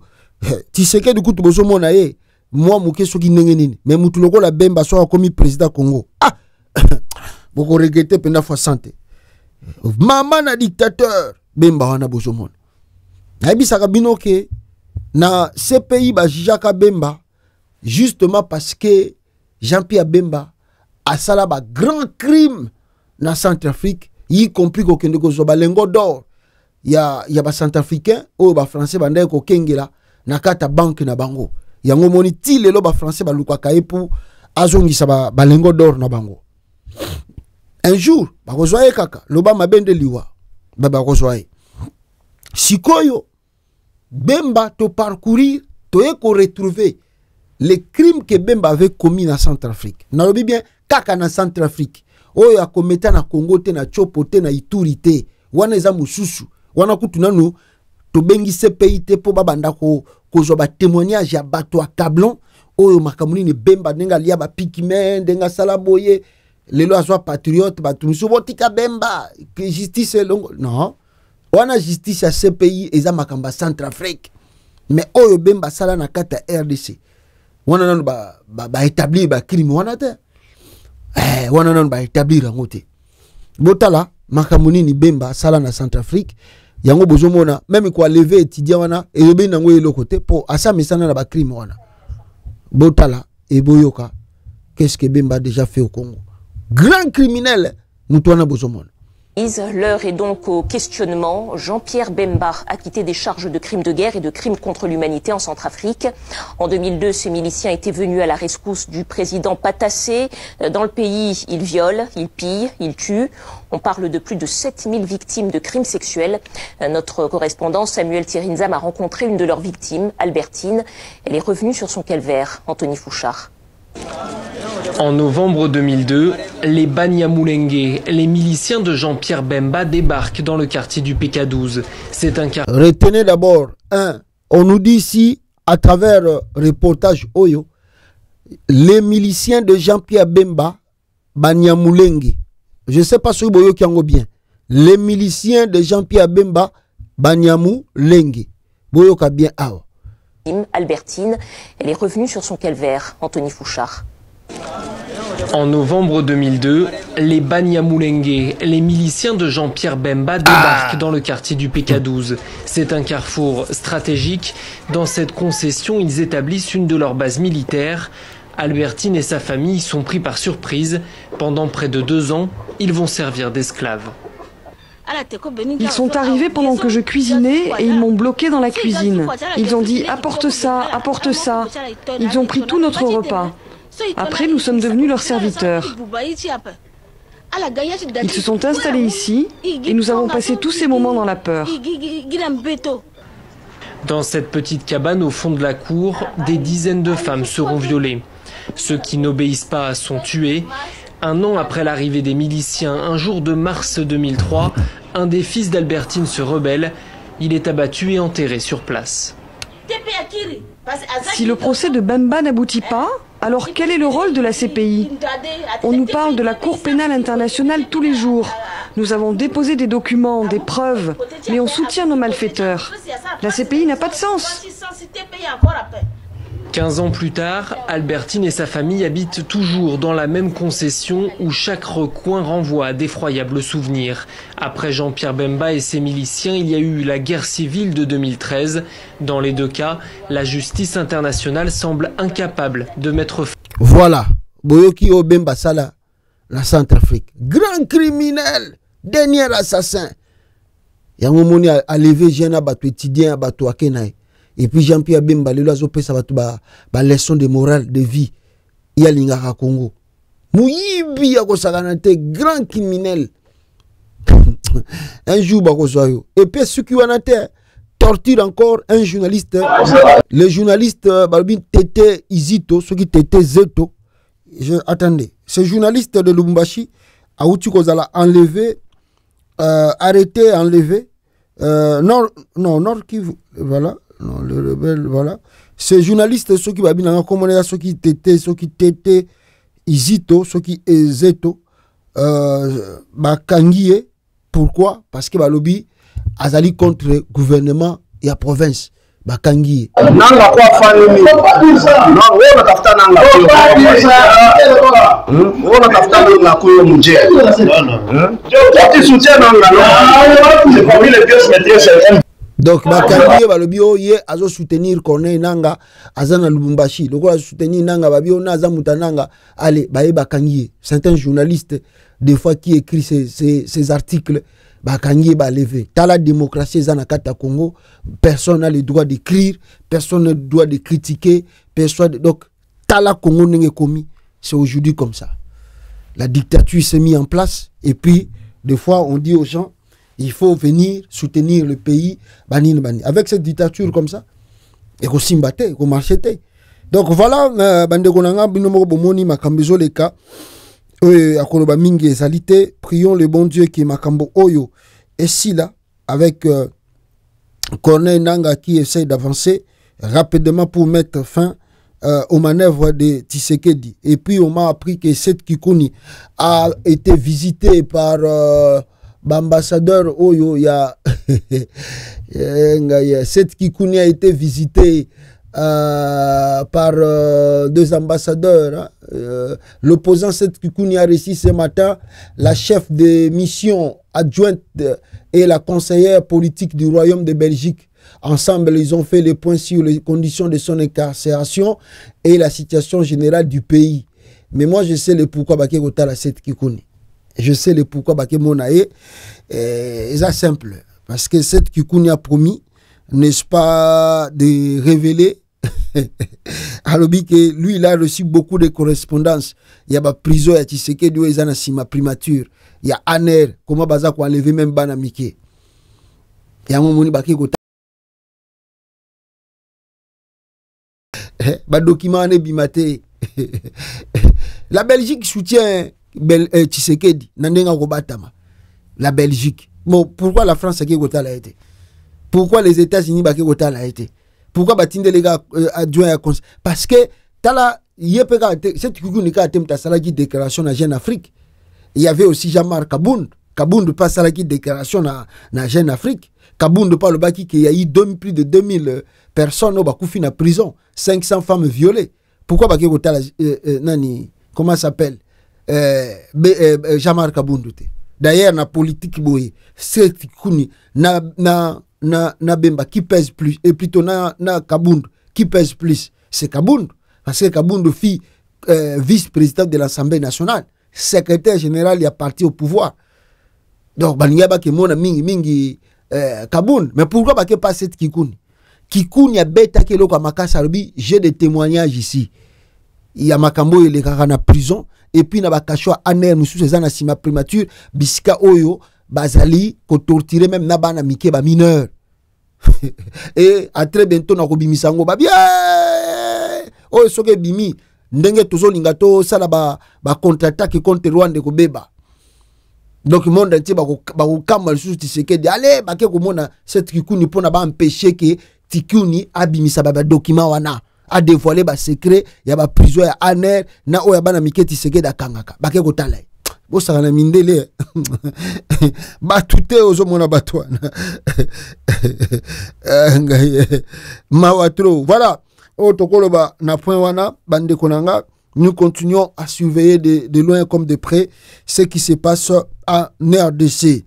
Tshisekedi kutu bozo mona ye moi moke soki ndenge nini mais mutu lokola Bemba so akomi président Congo boko regretter penda fois santé mama na dictateur Bemba wana bozo mona nayebisaka bino ke na CPI ba jijaka Bemba justement parce que Jean-Pierre Bemba a sala ba grand crime na Centrafrique y compris ko kende ko zoba lengo d'or ya ba Centrafricain o ba français ba ndeko kengela na kata banque na bango yango moni ti lelo ba français ba lukaka epu azongisa ba lengo d'or na bango. Un jour ba kozwaye kaka loba mabende liwa ba kozwaye sikoyo Bemba to parcourir to eko retrouver les crimes que Bemba avait commis na Centrafrique. Na lobi bien kaka na Centrafrique oyo akometa na Congo te na Chopo te na Ituri te wana eza mususu wana kutu nanu to bengi CPI te po babanda ko zo ba témoignage ya bato akablon oyo makamuni ni Bemba nenga lia ba pikime ndenga sala boye lelo azwa patriote batu musu botika Bemba que justice longo non wana justice ya CPI eza makamba Centrafrique mais oyo Bemba sala na kata RDC wana nanu ba établir ba crime wana te wana nanu ba établir ngote botala makamuni ni Bemba sala na Centrafrique yango bozomona même ko lever étudiant wana et yobi nango yelo côté pour asa misana na ba crime wana botala et boyoka qu'est-ce que Bemba a déjà fait au Congo grand criminel mutu wana bozomona. L'heure est donc au questionnement. Jean-Pierre Bemba a quitté des charges de crimes de guerre et de crimes contre l'humanité en Centrafrique. En 2002, ces miliciens étaient venus à la rescousse du président Patassé. Dans le pays, ils violent, ils pillent, ils tuent. On parle de plus de 7000 victimes de crimes sexuels. Notre correspondant Samuel Thierinzam a rencontré une de leurs victimes, Albertine. Elle est revenue sur son calvaire. Anthony Fouchard. En novembre 2002, les Banyamulenge, les miliciens de Jean-Pierre Bemba débarquent dans le quartier du PK12. C'est un quartier... Retenez d'abord, on nous dit ici, à travers reportage Oyo, les miliciens de Jean-Pierre Bemba, Banyamulenge. Je ne sais pas si vous voyez bien. Les miliciens de Jean-Pierre Bemba, Banyamulenge. Vous voyez bien. Albertine, elle est revenue sur son calvaire. Anthony Fouchard. En novembre 2002, les Banyamulenge, les miliciens de Jean-Pierre Bemba débarquent dans le quartier du PK12. C'est un carrefour stratégique. Dans cette concession, ils établissent une de leurs bases militaires. Albertine et sa famille sont pris par surprise. Pendant près de 2 ans, ils vont servir d'esclaves. Ils sont arrivés pendant que je cuisinais et ils m'ont bloqué dans la cuisine. Ils ont dit « apporte ça, apporte ça ». Ils ont pris tout notre repas. Après, nous sommes devenus leurs serviteurs. Ils se sont installés ici et nous avons passé tous ces moments dans la peur. Dans cette petite cabane au fond de la cour, des dizaines de femmes seront violées. Ceux qui n'obéissent pas sont tués. 1 an après l'arrivée des miliciens, un jour de mars 2003, un des fils d'Albertine se rebelle. Il est abattu et enterré sur place. Si le procès de Bemba n'aboutit pas, alors quel est le rôle de la CPI? On nous parle de la Cour pénale internationale tous les jours. Nous avons déposé des documents, des preuves, mais on soutient nos malfaiteurs. La CPI n'a pas de sens. 15 ans plus tard, Albertine et sa famille habitent toujours dans la même concession où chaque recoin renvoie à d'effroyables souvenirs. Après Jean-Pierre Bemba et ses miliciens, il y a eu la guerre civile de 2013. Dans les deux cas, la justice internationale semble incapable de mettre fin. Voilà, Boyoki O Bemba Sala, la Centrafrique. Grand criminel, dernier assassin. Yango moni a levé Jena Bato étudiant Bato Akenaï. Et puis Jean-Pierre Bemba, le loiseau peut savoir ba leçon de morale, de vie. Il y a l'Ingara Congo. Mouyibi ya kosaganate, grand criminel. Un jour, bakosoyo. Et puis ceux qui ont été torture encore un journaliste. Le journaliste Balbin Tete Izito, ceux qui Tete Zeto. Attendez, ce journaliste de Lubumbashi a outu kozala enlevé, arrêté, enlevé. Nord Kivu, voilà. Non, le rebelle, voilà. Ces journalistes, ceux qui babina comme ceux qui tété, Izito, ceux qui Ezeto, Bakangie. Pourquoi? Parce que Balobi azali contre le gouvernement et la province. Bakangie. Nanga kwa famille. Non, on tafuta nanga. On tafuta nanga kwa mje. Tu soutiens nanga. C'est parmi les pièces maîtresses. Donc, Bakangie Balobi oye azo soutenir Corneille Nanga azana Lubumbashi. Donc, on soutenir Nanga babio naza mutananga. Allez, baye Bakangie. Certains journalistes des fois qui écrit ces articles, Bakangie ba levé. T'as la démocratie zanakata Congo, personne n'a le droit d'écrire, personne n'a le droit de critiquer, personne. Donc, t'as la Congo n'est commis. C'est aujourd'hui comme ça. La dictature s'est mise en place et puis des fois on dit aux gens il faut venir soutenir le pays, banine. Avec cette dictature comme ça, et qu'on s'imbatte, qu'on marchette. Donc voilà, bande konanga binomo bomoni makambezo les cas. Akoloba mingi ezalité, prions le bon Dieu qui makambo oyo et si là avec Corneille Nanga qui essaie d'avancer rapidement pour mettre fin aux manœuvres de Tshisekedi. Et puis on m'a appris que cette Kikuni a été visité par l'ambassadeur Oyo, il y a cette Kikuni a été visité par deux ambassadeurs. L'opposant cette Kikuni a réussi ce matin, la chef de mission adjointe et la conseillère politique du Royaume de Belgique. Ensemble, ils ont fait le point sur les conditions de son incarcération et la situation générale du pays. Mais moi, je sais le pourquoi Baké Gotala cette Kikuni. Je sais le pourquoi Baké Monae. C'est simple. Parce que cette Kikuni a promis, n'est-ce pas, de révéler alors que lui, il a reçu beaucoup de correspondances. Il y a la prison, il y a Tshisekedi, il y a Sima primature. Il y a Aner, comment baza ko enlever même Bana Mike. Il y a un moment Baké Gotala. Document bimate. La Belgique soutient Tshisekedi. La Belgique. Bon, pourquoi la France a été? Pourquoi les États-Unis a été? Pourquoi Batinde les gars adjoint à parce que tala cette déclaration à Jeune Afrique. Il y avait aussi Jean-Marc Kabound. Kabound pas ça la déclaration na Jeune Afrique. Kabound pas le baki qu'il y a eu plus de 2000 personnes au Bakoufi na prison, 500 femmes violées. Pourquoi Baké Gotala nani comment s'appelle Jean-Marc Kabound. D'ailleurs na politique boy c'est kuni na Bemba qui pèse plus et plutôt na Kabound qui pèse plus, c'est Kabound parce que Kabound fille vice-président de l'Assemblée nationale, secrétaire général, il a parti au pouvoir. Donc Baniaba qui mona mingi Kabound. Mais pourquoi pas cette Kikuni? Kikuni a bêta que l'eau Makasa Rubi, j'ai des témoignages ici. Il y a Makambo et les Karana prison et puis na bakashwa aner musu sezana sima primature bisika oyo bazali ko torturer même na bana mike ba mineur. Et à très bientôt na kobimisango ba bien oyo soke bimi ndenge tozo lingato sala ba contre-attaque contre Rwanda ko beba. Donc le monde entier ba ko kamba le sous Tshisekedi allez ba ke ko mona cette Kikuni pona ba empêcher que tikuni abimisa ba document wana a dévoiler ba secret ya ba prison ya aner na oya bana miketi seke da kangaka bake kotala bo sala mindele ba tuté ozo mona batwana mawatro voilà otokolo ba na point wana bande konanga. Nous continuons à surveiller de loin comme de près ce qui se passe en RDC.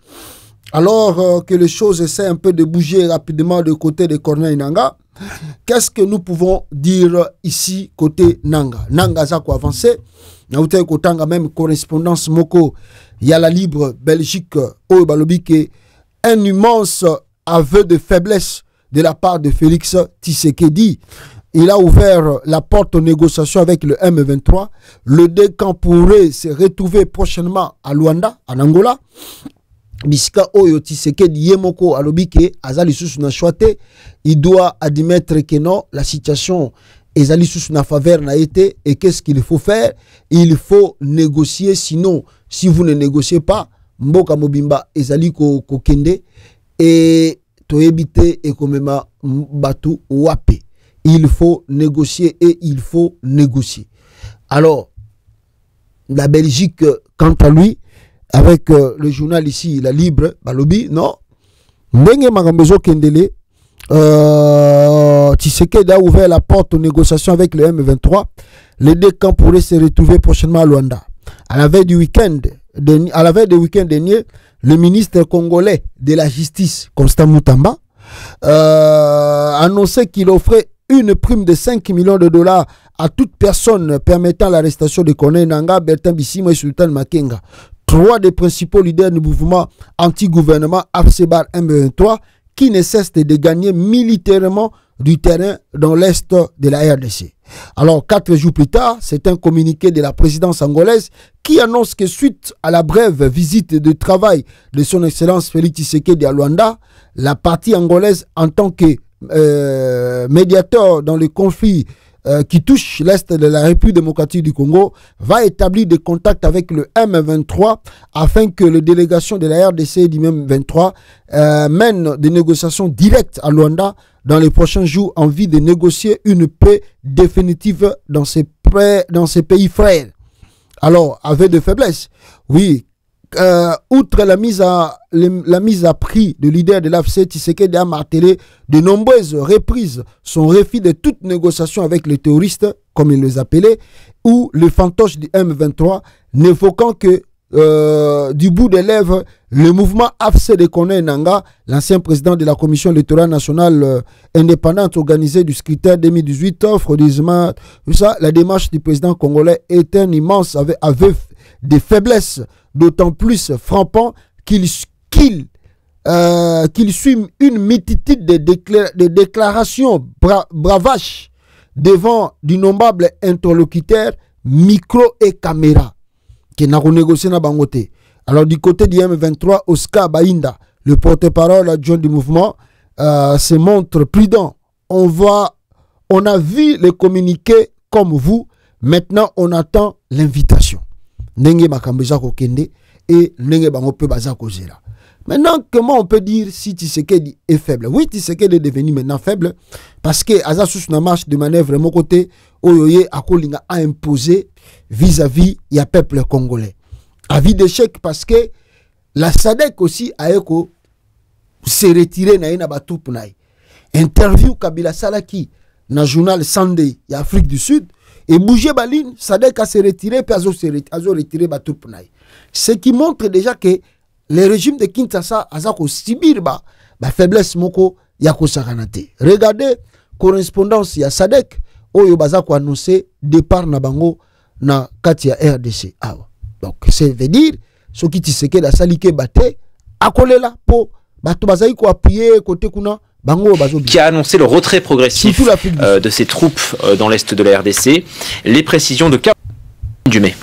Alors que les choses essaient un peu de bouger rapidement de côté de Corneille Nangaa, qu'est-ce que nous pouvons dire ici côté Nanga? Nanga Zako avancé, Naouté Kotanga même correspondance Moko, il y a la Libre Belgique, au Balobike, un immense aveu de faiblesse de la part de Félix Tshisekedi. Il a ouvert la porte aux négociations avec le M23. Le décamp pourrait se retrouver prochainement à Luanda, en Angola. Bisika Oyo Tshisekedi Yemoko Alobike, Azali Sousuna Chouate, il doit admettre que non, la situation Azali Sousuna faveur n'a été. Et qu'est-ce qu'il faut faire? Il faut négocier, sinon, si vous ne négociez pas, Mboka Mobimba Azali Kokende et Toebite et Komema Batu Wape. Il faut négocier et il faut négocier. Alors, la Belgique, quant à lui, avec le journal ici, La Libre, Balobi, non. Ndenge Magambezo Kendele, Tshisekedi a ouvert la porte aux négociations avec le M23. Les deux camps pourraient se retrouver prochainement à Luanda. À la veille du week-end dernier, le ministre congolais de la Justice, Constant Moutamba, annonçait qu'il offrait une prime de 5 millions de dollars à toute personne permettant l'arrestation de Corneille Nangaa, Bertin Bisimwa et Sultan Makenga. 3 des principaux leaders du mouvement anti-gouvernement AFCEBAR M23 qui ne cessent de gagner militairement du terrain dans l'est de la RDC. Alors, 4 jours plus tard, c'est un communiqué de la présidence angolaise qui annonce que suite à la brève visite de travail de son Excellence Félix Tshisekedi à Luanda, la partie angolaise en tant que médiateur dans le conflit qui touche l'Est de la République démocratique du Congo, va établir des contacts avec le M23 afin que les délégations de la RDC et du M23 mènent des négociations directes à Luanda dans les prochains jours en vue de négocier une paix définitive dans ces pays frères. Alors, avec de faiblesse, oui, outre la mise à prix de leader de l'AFC, Tshisekedi a martelé de nombreuses reprises son refus de toute négociation avec les terroristes, comme il les appelait, ou les fantoches du M23, n'évoquant que du bout des lèvres le mouvement AFC de Corneille Nangaa, l'ancien président de la Commission électorale nationale indépendante organisée du scrutin 2018, offre la démarche du président congolais est un immense aveu de faiblesse, d'autant plus frappant qu'il suit une multitude de déclarations bravaches devant d'innombrables interlocuteurs, micro et caméra. Qui n'a renégocié na bangote. Alors du côté du M23, Oscar Bainda, le porte-parole adjoint du mouvement, se montre prudent. On a vu les communiqués comme vous, maintenant on attend l'invitation. Nenge makambeza kokende et nenge bangope baza kozela. Maintenant, comment on peut dire si Tshisekedi est faible? Oui, Tshisekedi est devenu maintenant faible parce que Azasus na marche de manœuvre mon côté Oyoye Akolinga a imposé vis-à-vis du peuple congolais. Avis d'échec parce que la SADC aussi a se retiré na batoup naï. Interview Kabila Salaki na journal Sunday y Afrique du Sud et Bougé Baline SADC a se retiré puis a retiré batoup naï. Ce qui montre déjà que le régime de Kinshasa a subir ba faiblesse moko ya ko sakanate. Regardez correspondance ya SADC oyo bazako annoncé départ na bango na kati ya RDC. Donc ça veut dire ce qui Tshisekedi a salike baté akolela po bato bazai ko appuyer côté kuna bango bazo qui a annoncé le retrait progressif de ses troupes dans l'est de la RDC. Les précisions de Dumais.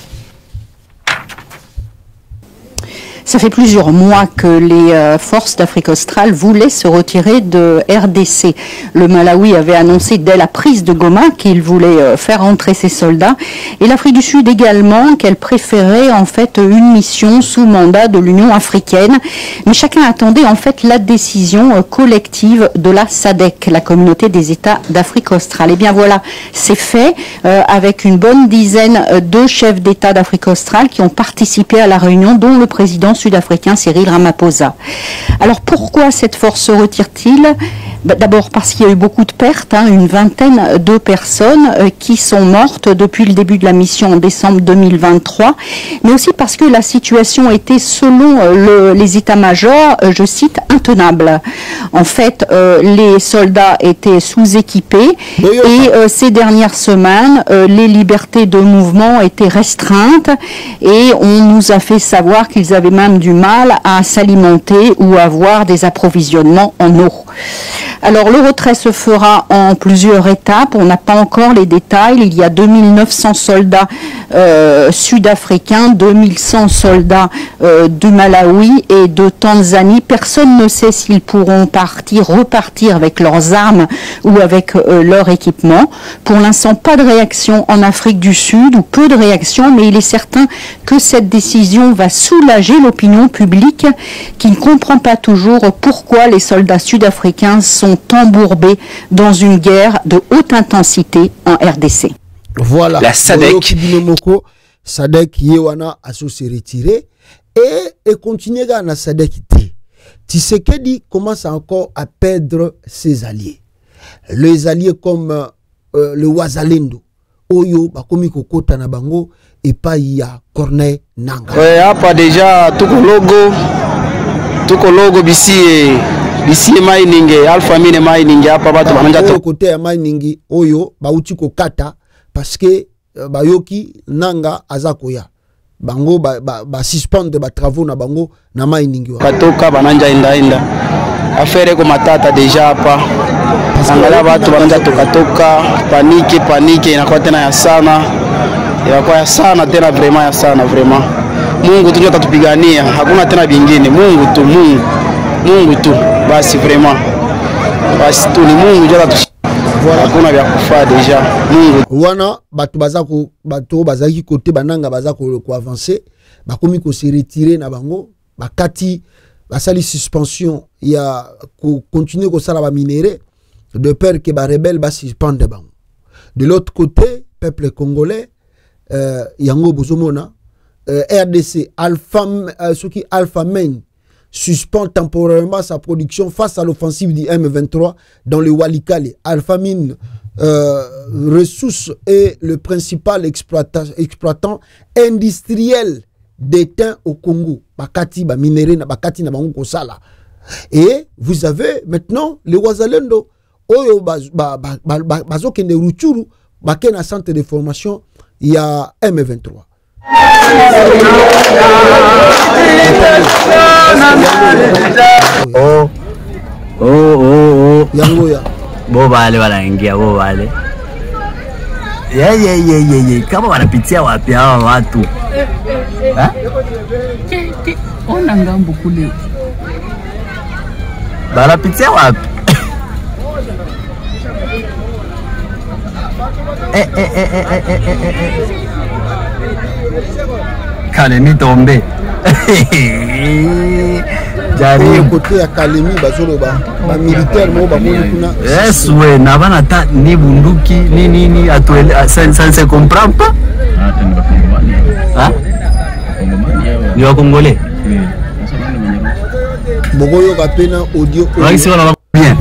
Ça fait plusieurs mois que les forces d'Afrique australe voulaient se retirer de RDC. Le Malawi avait annoncé dès la prise de Goma qu'il voulait faire entrer ses soldats. Et l'Afrique du Sud également, qu'elle préférait en fait une mission sous mandat de l'Union africaine. Mais chacun attendait en fait la décision collective de la SADC, la communauté des États d'Afrique australe. Et bien voilà, c'est fait avec une bonne dizaine de chefs d'État d'Afrique australe qui ont participé à la réunion, dont le président sud-africain Cyril Ramaphosa. Alors pourquoi cette force se retire-t-il? D'abord parce qu'il y a eu beaucoup de pertes, une vingtaine de personnes qui sont mortes depuis le début de la mission en décembre 2023, mais aussi parce que la situation était, selon les états-majors, je cite, intenable. En fait, les soldats étaient sous-équipés et ces dernières semaines, les libertés de mouvement étaient restreintes et on nous a fait savoir qu'ils avaient même du mal à s'alimenter ou à avoir des approvisionnements en eau. Alors le retrait se fera en plusieurs étapes, on n'a pas encore les détails. Il y a 2900 soldats sud-africains, 2100 soldats du Malawi et de Tanzanie. Personne ne sait s'ils pourront repartir avec leurs armes ou avec leur équipement. Pour l'instant, pas de réaction en Afrique du Sud, ou peu de réaction, mais il est certain que cette décision va soulager l'opinion publique qui ne comprend pas toujours pourquoi les soldats sud-africains sont embourbés dans une guerre de haute intensité en RDC. Voilà. La SADC. SADC Yewana a se retiré et continue dans la SADC. Tshisekedi commence encore à perdre ses alliés. Les alliés comme le Wazalendo, Oyo, Bakomi Kokota na bango, et pas ya Corneille Nanga. Ouais, hapa déjà tuko logo bisi mining, Alpha Mine mining hapa batu bananja to côté ya mining oyo bauti ko kata parce que bayoki Nanga azakoya. Bango ba suspendre ba travaux na bango na mining wa. Katoka bananja enda. Affaire ko matata déjà hapa. Angalia batu bananja toka panike inakuwa tena ya sana. Inakuwa ya sana tena vraiment ya sana vraiment. Mungu tu atatupigania, hakuna tena vingine. Mungu tu basi vraiment. Basi tu ni Mungu ndio voilà, hakuna vya kufa deja. Mungu wana batu bazaki côté bananga bazako ko avancer, bakomi ko se retirer na bango, bakati basali suspension ya ko continuer ko sala ba minéré de peur que ba rebelle ba suspendre bango. De l'autre côté, peuple congolais yango bozomona RDC Alpha Main suspend temporairement sa production face à l'offensive du M23 dans le Walikale. Alpha Mine ressources est le principal exploitant industriel d'étain au Congo. Bakati ba minéré na bakati na bango kosala. Et vous avez maintenant les Wazalendo oyo bazokende Ruchuru bakena centre de formation il y a M23. Oh. Bo wale wanaingia bo wale. Kama wanapitia wapi hawa watu? Ona ngambo kule. Wanapitia wapi? Kalemi tombe. Jari côté ya Kalemi bazolo ba militaire mo ba moni kuna. Yes we na bana ta ni bunduki ni atuele ça se comprend pas. Ni wa Congolais. Bogoyo kapena audio. Bien.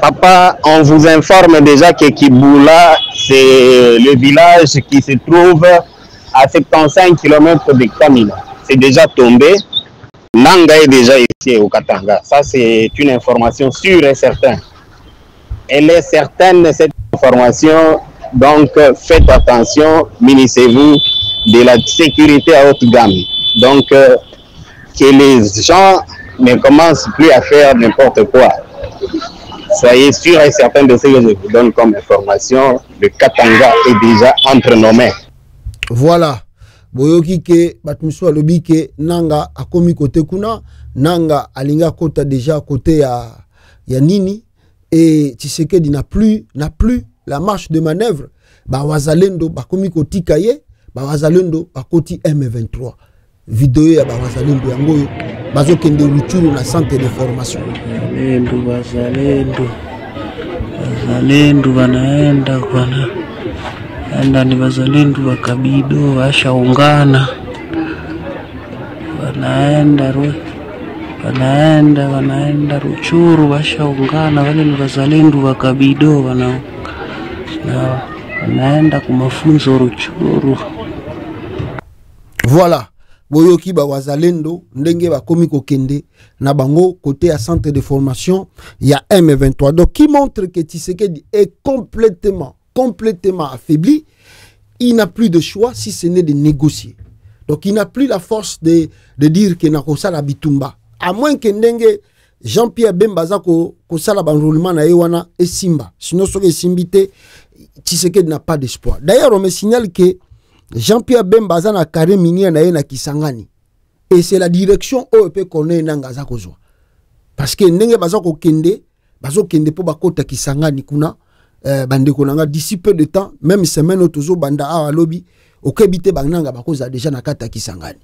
Papa, on vous informe déjà que Kiboula, c'est le village qui se trouve à 75 km de Kamina. C'est déjà tombé. Nanga est déjà ici au Katanga. Ça, c'est une information sûre et certaine. Elle est certaine, cette information. Donc, faites attention, munissez-vous de la sécurité à haute gamme. Donc, que les gens ne commencent plus à faire n'importe quoi. Soyez sûr et certain de ce que je vous donne comme information. Le Katanga est déjà entre nos mains. Voilà. boyoki ke batmusu alobi ke nanga akomi côté kuna nanga alinga kota déjà côté ya nini et Tshisekedi n'a plus la marche de manœuvre wazalendo bakomi kotika ye wazalendo bakoti M23 vidéo ya wazalendo yango bazokende Ruchuru na centre de formation wazalendo wanaenda ni wazalendo wa Kabido washaungana wanaenda Ruchuru washaungana, wale ni wazalendo wa Kabido wanaenda kwa mafunzo Ruchuru. Voilà, boyoki wazalendo ndenge bakomi kokende na bango côté à centre de formation ya M23. Donc qui montre que Tshisekedi est complètement affaibli. Il n'a plus de choix si ce n'est de négocier. Donc il n'a plus la force de dire que nakosa la bitumba. À moins que ndenge Jean-Pierre Bemba zako kosala banroulement na ewana et Simba. Sinon soke simbite Tshisekedi n'a pas d'espoir. D'ailleurs on me signale que Jean-Pierre Bemba zana carré minier na na Kisangani. Et c'est la direction où peut connaître nanga zakozwa. Parce que ndenge bazako kende po bakota Kisangani kuna bandeko nanga d'ici peu de temps même semaine otozo banda awa lobby okebite bananga bakoza déjà na kata Kisangani.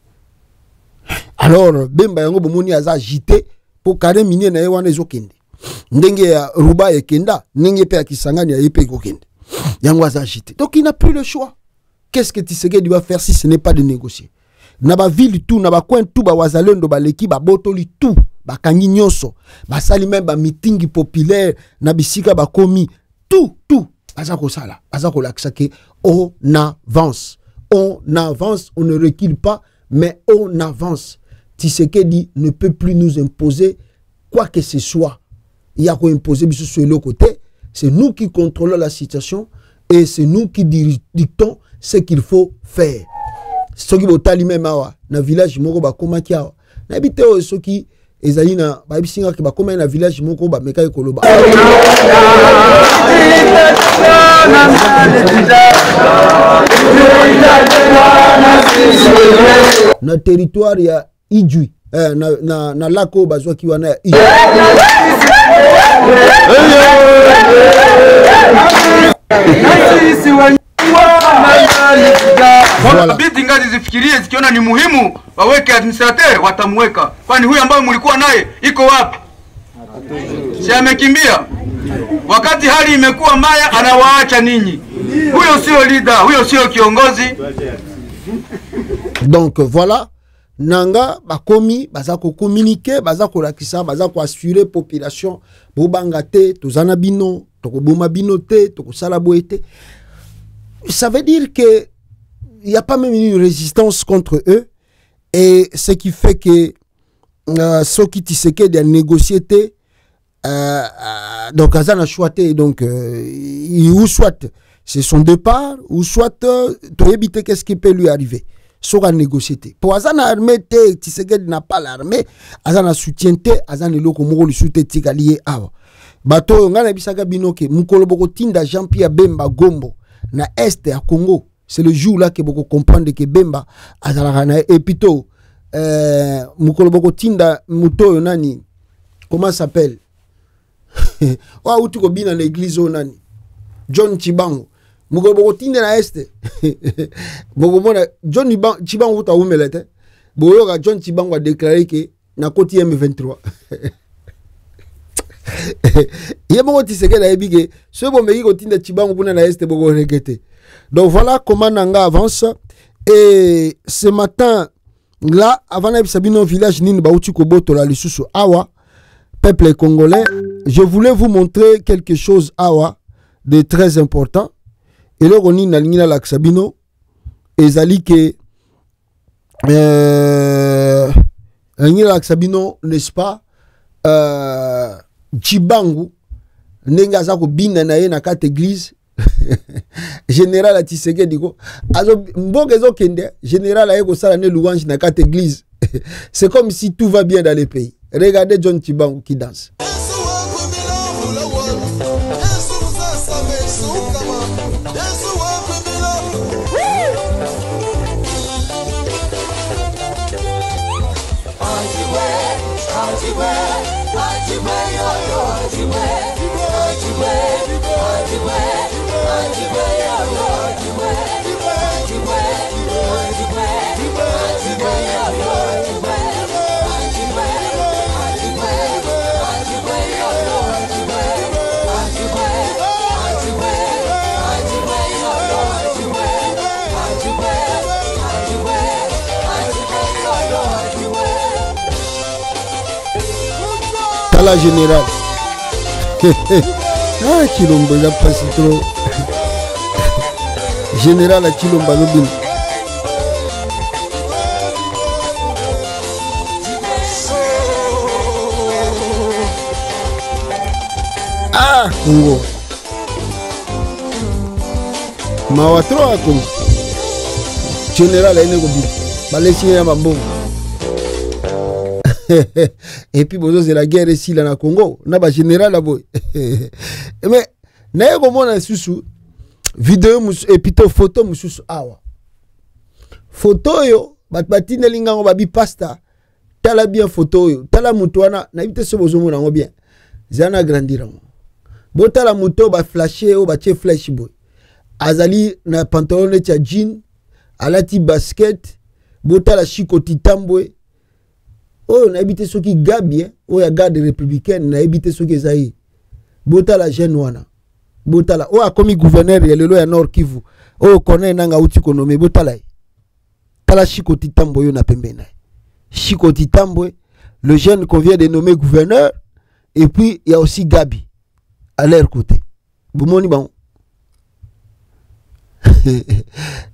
Alors Bemba yango bomoni aza agité pour carré minier na ewana ezokende. Ndenge ya Ruba ekenda, ndenge pe ya Kisangani ya epe kokende. Yango aza agité. Donc il n'a plus le choix. Qu'est-ce que Tshisekedi doit faire si ce n'est pas de négocier? Na ba ville tout, na ba coin tout, ba wazalendo ba leki ba botoli tout, ba kangi nyonso, ba sali même ba meeting populaire, na bisika ba komi, tout. Bazako sala, bazako laksake, on avance, on ne recule pas, mais on avance. Tshisekedi ne peut plus nous imposer quoi que ce soit. Il y a quoi imposer sur le côté. C'est nous qui contrôlons la situation et c'est nous qui dictons ce qu'il faut faire. Ce qui est même dans le village, il y a des gens qui ezali na babisinga ke bakoma na village moko ba meka ekoloba na territoire ya Idjui na lako bazwa ki wana Idjui. Voilà. Biti ngazi zifikirie zikiona ni muhimu waweke administrateur watamweka. Kwani huyu ambaye mlikuwa naye iko wapi? Si amekimbia? Wakati hali imekuwa mbaya anawaacha ninyi. Huyo sio leader, huyo sio kiongozi. Donc voilà, nanga bakomi bazako communiquer, bazako lakisa, bazako assurer population bobanga te, tozana bino, tokoboma bino te, tokosala boete. Ça veut dire que il n'y a pas même une résistance contre eux. Et ce qui fait que ceux qui Tshisekedi a négocié, donc Azan a choisi, donc ou soit c'est son départ, ou soit tu éviter qu'est-ce qui peut lui arriver. Soit a négocié. Pour Azan a armé, Tshisekedi n'a pas l'armée, Azan a soutien, Azan est là comme le soutien Tigalié avant. Bato, on a bisaka binoke, Moukoloboko Tinda Jean-Pierre Bemba Gombo, na Est à Congo. C'est le jour là que vous comprenez que Bemba azalakana et plutôt Mukoloboko Tinda Muto nani comment s'appelle wa utu ko bina na église nani John Chibango Mukoloboko Tinda na Est Bogomona John Chibango uta umelete boyoka John Chibango a déclaré que na koti M23 yebo Tshisekedi a ebige ce bon meki ko Tinda Chibango puna na Est bogo regete. Donc voilà comment Nanga avance. Et ce matin, là, avant d'être village, Awa, peuple congolais, je voulais vous montrer quelque chose, Awa, de très important. Et là, on a une laxabino, et zali que, laxabino, n'est-ce pas, Chibangu, nenga zako bina na ye na kate église, général a Tshisekedi ko azo mboka zo kende général a yeko sala ne louange na kate église. C'est comme si tout va bien dans le pays. Regardez John Chibangu qui danse. La générale. Ah, Chilombo, il a passé trop. Général à Chilombo, Lobin. Ah, Congo. Mawatro à Congo. Général à Enegobi. Balesi à Mambon. Et puis bozo c'est la guerre ici là na Congo na ba général là boy mais na comment na susu vidéo et plutôt photo mususu awa photo yo batine linga ba bi pasta tala bien photo yo tala muto wana na bité so bozo mona ngo bien zana grandir ngo bo tala muto ba flasher o ba che flash boy azali na pantalon et jean alati basket bo tala chiko titambwe. Oh, on a habité ceux qui gabent, oh, il y a garde républicaine, on a habité ceux qui zaï. Bota la jeune wana. Bota la. Oh, comme gouverneur, il y a le loi Nord Kivu. Oh, connaît nanga outi konome. Bota la. Tala Chiko Titambo yo na pembena. Chiko Titambo, le jeune qu'on vient de nommer gouverneur. Et puis, il y a aussi Gabi. À leur côté. Boumoni bon.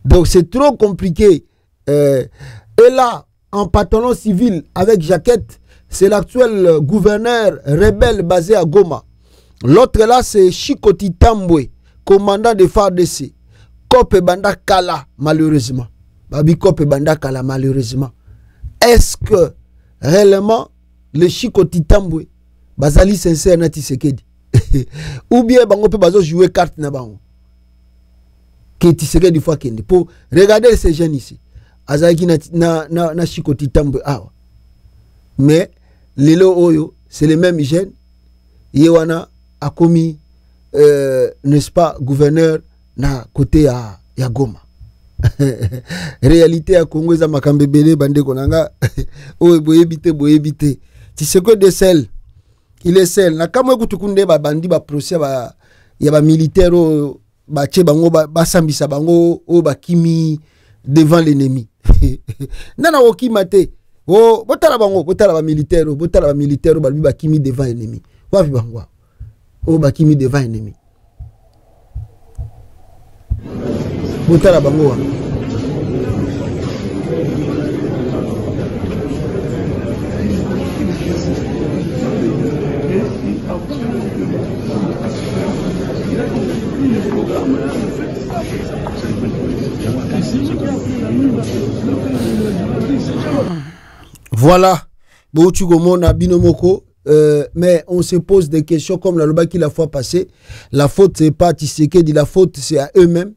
Donc, c'est trop compliqué. Et là, en pantalon civil avec jaquette, c'est l'actuel gouverneur rebelle basé à Goma. L'autre là, c'est Chikoti Tambwe, commandant de FARDC. Kope Banda Kala, malheureusement. Babi Kope Banda Kala, malheureusement. Est-ce que réellement le Chikoti Tambwe, Bazali sincère Nati Sekedi, ou bien Bango peut bazo jouer carte na bango, qui Tisekedi fois kende pour regarder ces jeunes ici. Azaki na Chikoti Tambwe awa. Mais lelo oyo c'est les mêmes jeunes. Yewana a commis n'est-ce pas gouverneur na côté ya Goma. Réalité à Congo za makambebele bande konanga oyo boyebite. Tu sais que de sel il est sel na kamwe kutukunde ba bandi ba procès ba ya ba militaire ba che bango ba sambisa bango o ba kimi devant l'ennemi. Nana okimate oh botala bango botala ba militaire ba ba kimi devant l'ennemi. Wapi bango o ba kimi devant l'ennemi. Botala bango wa. Voilà, mais on se pose des questions comme la Lobaki la fois passée. La faute c'est pas Tshisekedi, la faute c'est à eux-mêmes.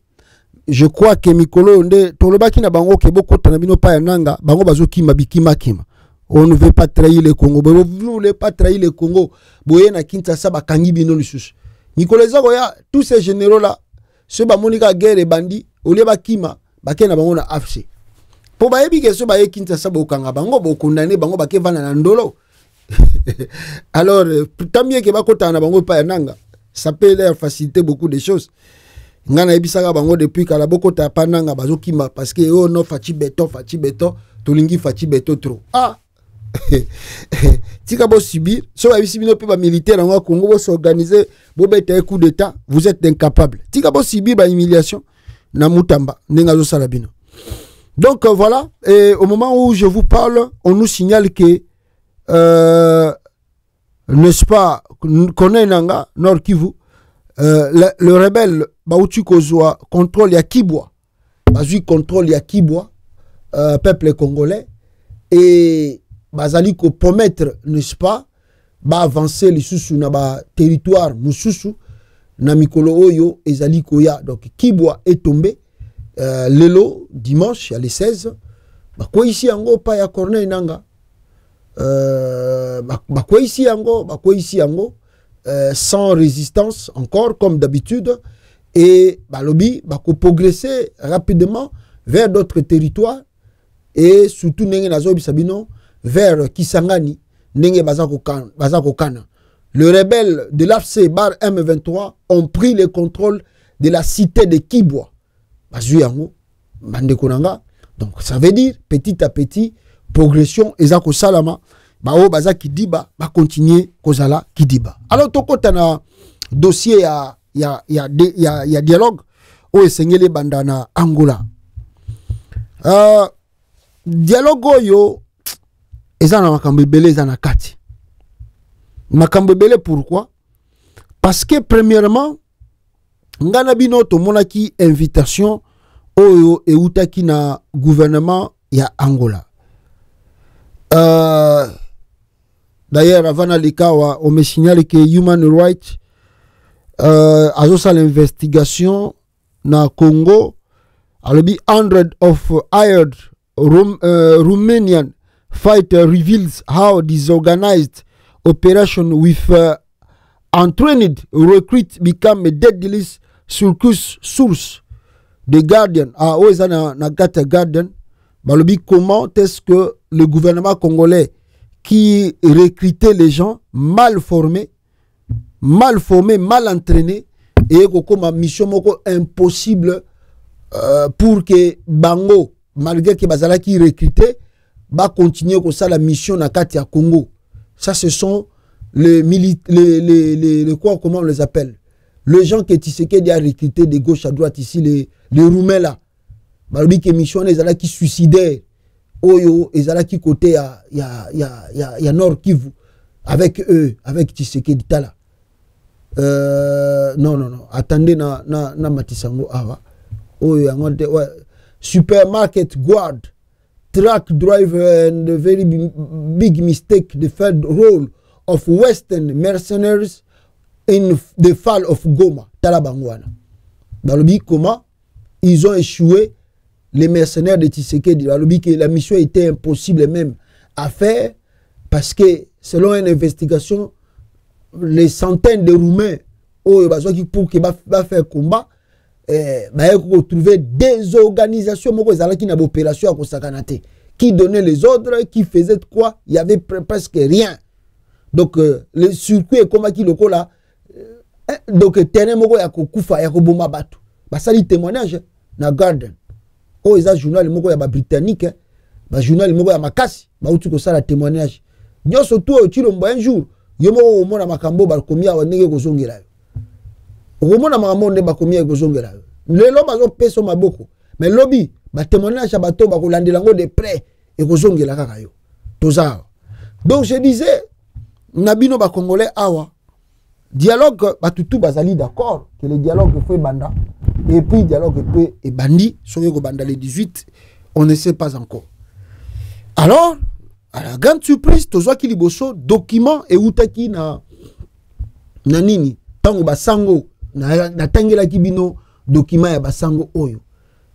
Je crois que Mikolo Onde, Tolobaki na bango ke boko tanabino pa yananga, bango bazo kima bikima kima. On ne veut pas trahir le Congo. Vous ne voulez pas trahir le Congo. Boye na Kinshasa ba kangi bino lisusu. Mikolo Zagoya, tous ces généraux là, ceux ba monika guerre et bandits, au lieu ba kima, ba kena bango na AFC. Po ba yebi ke so ba ye Kinshasa bo kanga bango bo condamné bango ba ke vana na ndolo. Alors tant mieux que ba kota na bango pa yananga, ça peut leur faciliter beaucoup de choses. Ngana ebisaka bango depuis kala boko ta pananga bazo kima parce que oh non fachi beton tolingi fachi beton trop. Ah. Tika bo subir, so ba bisibino pe ba militaire en Congo bo s'organiser bo beta un coup d'état, vous êtes incapables. Tika bo subir ba humiliation na mutamba ninga zo salabino. Donc voilà, et au moment où je vous parle, on nous signale que n'est-ce pas connaît nanga Nord Kivu le rebelle Bauchi Kozwa contrôle ya Kibwa. Bazui contrôle ya Kibwa peuple congolais et bazali ko promettre n'est-ce pas ba avancer les sous na ba territoire mususu na mikolo oyo ezali koya. Donc Kibwa est tombé lelo dimanche à les 16 ba ko ici ango pa ya Corneille nanga ici yango, sans résistance encore comme d'habitude, et balobi bako progresser rapidement vers d'autres territoires, et surtout nenge nazo bisabino vers Kisangani, nenge bazako kana. Le rebelle de l'AFC bar M23 ont pris le contrôle de la cité de Kibwa. Bazuyango, bandekonanga. Donc ça veut dire petit à petit progression ezako salama bao baza kidiba ba continuer kozala kidiba. Alors tokota na dossier ya dialogue o esengeli bandana Angola. Dialogue oyo ezana makambo ebele ezana kati. Makambo ebele pourquoi? Parce que premièrement ngana bino to monaki invitation oyo eutaki na gouvernement ya Angola. D'ailleurs avant alikawa on me signale que Human Rights azosa l'investigation na Congo alobi 100 of hired Romanian fighter reveals how disorganized operation with untrained recruit become a deadly source. The Guardian, na Gata Guardian, balobi comment est-ce que le gouvernement congolais qui recrutait les gens mal formés, mal entraînés, et comme mission moko impossible pour que Bango, malgré que bazala qui recrutait, va continuer comme ça la mission na Katia Congo. Ça, ce sont les quoi, comment on les appelle? Les gens qui Tshisekedi a recruté de gauche à droite ici, les Roumains là. Balobi que mission les ala qui suicidaient. Oyo, les ala qui côté ya Nord Kivu. Avec eux, avec Tshisekedi Tala. Non. Attendez na Matisango Awa. Oyo, ouais. Supermarket guard. Truck driver and a very big mistake the third role of Western mercenaries in the fall of Goma, Talabangwana. Balobi comment ils ont échoué les mercenaires de Tshisekedi. Balobi que la mission était impossible même à faire parce que selon une investigation, les centaines de Roumains pour qu'ils va faire combat, trouver des organisations qui n'avaient opération à Kosakanate, qui donnaient les ordres, qui faisaient quoi, il y avait presque rien. Donc le circuit est comme qui le là. Donc terrain moko ya kokufa ya koboma batu. Ba sali témoignage na Garden. O eza journal moko ya ba britannique, ba journal moko ya makasi, ba uti ko sala témoignage. Nyoso tu o chilombo un jour, yo moko omona makambo ba komia wa ndenge kozongela. Omona makambo nde ba komia kozongela. Lelo bazo peso maboko. Mais lobby ba témoignage ya bato ba kolandela ngo de près et kozongela kaka yo. Toza. Donc je disais nabino ba congolais awa dialogue batutu bazali d'accord que le dialogue faut banda et puis dialogue peut et bandi soyez ko banda le 18 on ne sait pas encore. Alors à la grande surprise tozwa ki liboso document et utaki na nini tango basango na tangela ki bino document ya basango oyo.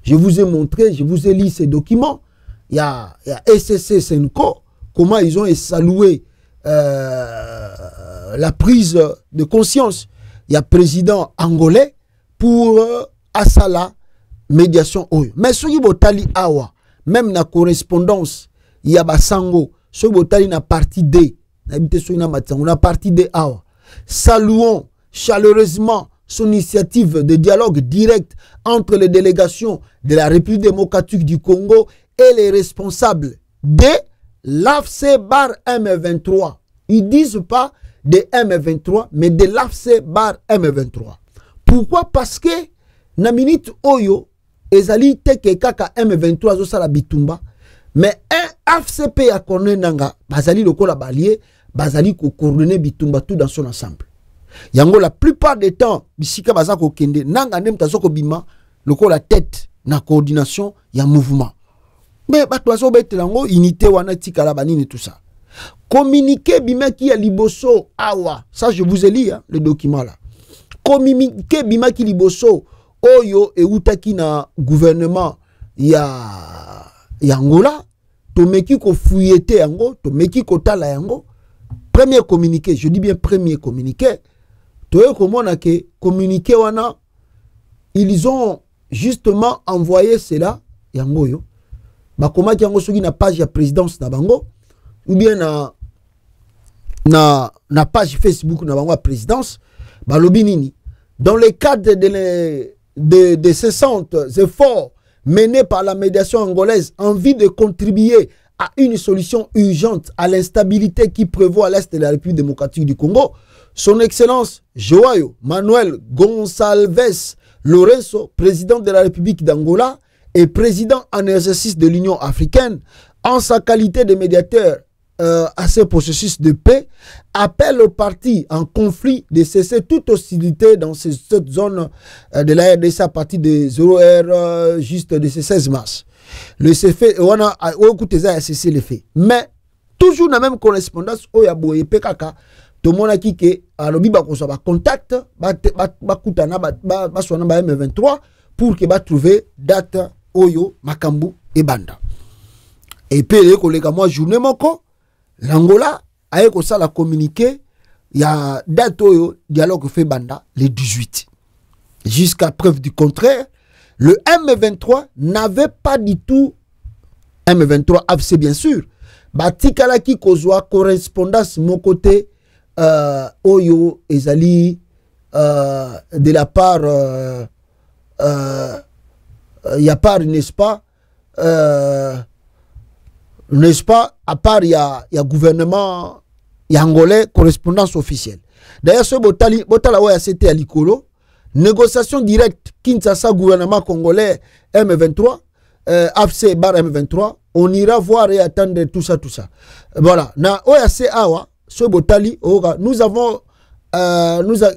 Je vous ai montré, je vous ai lu ces documents. Il y a SSC Senko, comment ils ont salué la prise de conscience. Il y a président angolais pour Asala médiation oyo. Mais soki botali awa, même na correspondance, il y a basango, soki botali na partie D, na partie D awa. Saluons chaleureusement son initiative de dialogue direct entre les délégations de la République démocratique du Congo et les responsables de l'AFC bar M23. Ils disent pas de M23, mais de l'AFC bar M23. Pourquoi? Parce que na minute oyo ezali teke kaka M23 zo sala bitumba, mais un AFCP ya koné nanga bazali lokola balié, bazali ko coordonner bitumba tout dans son ensemble. Yango la plupart des temps bisika bazako kende nanga nem tazoko bima lokola tête na coordination ya mouvement. Mais bato bazo betelango unité wana tikala banini tout ça. Communiquer bima ki ya liboso awa, ça je vous ai lu hein, le document là. Communiquer bima ki liboso oyo e utaki na gouvernement ya Angola tomeki ko fouilleté yango, tomeki ko tala yango. Premier communiqué, je dis bien premier communiqué. Toye komona ke communiqué wana, ils ont justement envoyé cela yango yo. Ba komaki yango soki na page ya présidence na bango ou bien na page Facebook na bango présidence ba lobi nini. Dans le cadre de cessantes efforts menés par la médiation angolaise en vue de contribuer à une solution urgente à l'instabilité qui prévaut à l'est de la République démocratique du Congo, son Excellence Joao Manuel Gonçalves Lourenço, président de la République d'Angola et président en exercice de l'Union africaine, en sa qualité de médiateur à ce processus de paix, appelle aux partis en conflit de cesser toute hostilité dans cette zone de la RDC à partir de 0h juste de ce 16 mars. Le CFE, on a cessé les faits. Mais toujours dans la même correspondance, il y a PKK, tout le monde a dit que alobi bakosa contact bakutana baswana ba M23 pour que ba trouver date oyo makambu et banda. Et puis les collègues moi journée moko l'Angola a ko ça la communiqué il y a date oyo dialogue fait banda le 18. Jusqu'à preuve du contraire, le M23 n'avait pas du tout M23 AFC bien sûr. Batikala ki kozwa correspondance mon côté Oyo Ezali de la part y a part n'est-ce pas à part il y a gouvernement y a angolais correspondance officielle. D'ailleurs ce botala ouais c'était à Likolo négociation directe Kinshasa gouvernement congolais M23 AFC bar M23 on ira voir et attendre tout ça voilà na OAC awa ce botali nous avons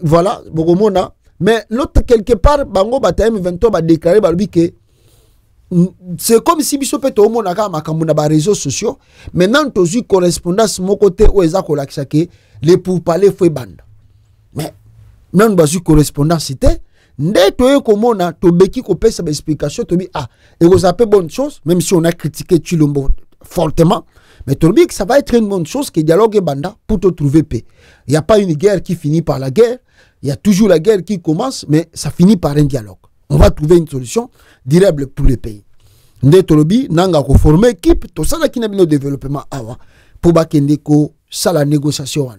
voilà bogomona mais l'autre quelque part bango bata M23 ba déclarer ba que c'est comme si biso peut au mona ka makambu na ba réseaux sociaux maintenant tozu correspondance mon côté o ezako lakisake les pourparlers foi bande mais non bazu correspondance c'était ndé toye komona tobeki ko pesa ba explication tobi et vous appelez bonne chose même si on a critiqué Chilombo fortement. Mais tu dis que ça va être une bonne chose que dialogue et banda pour te trouver paix. Il n'y a pas une guerre qui finit par la guerre. Il y a toujours la guerre qui commence, mais ça finit par un dialogue. On va trouver une solution durable pour le pays. Ndetolobi, nanga ko former équipe, tout ça là qui n'a pas de développement pour bakende ko ça la négociation.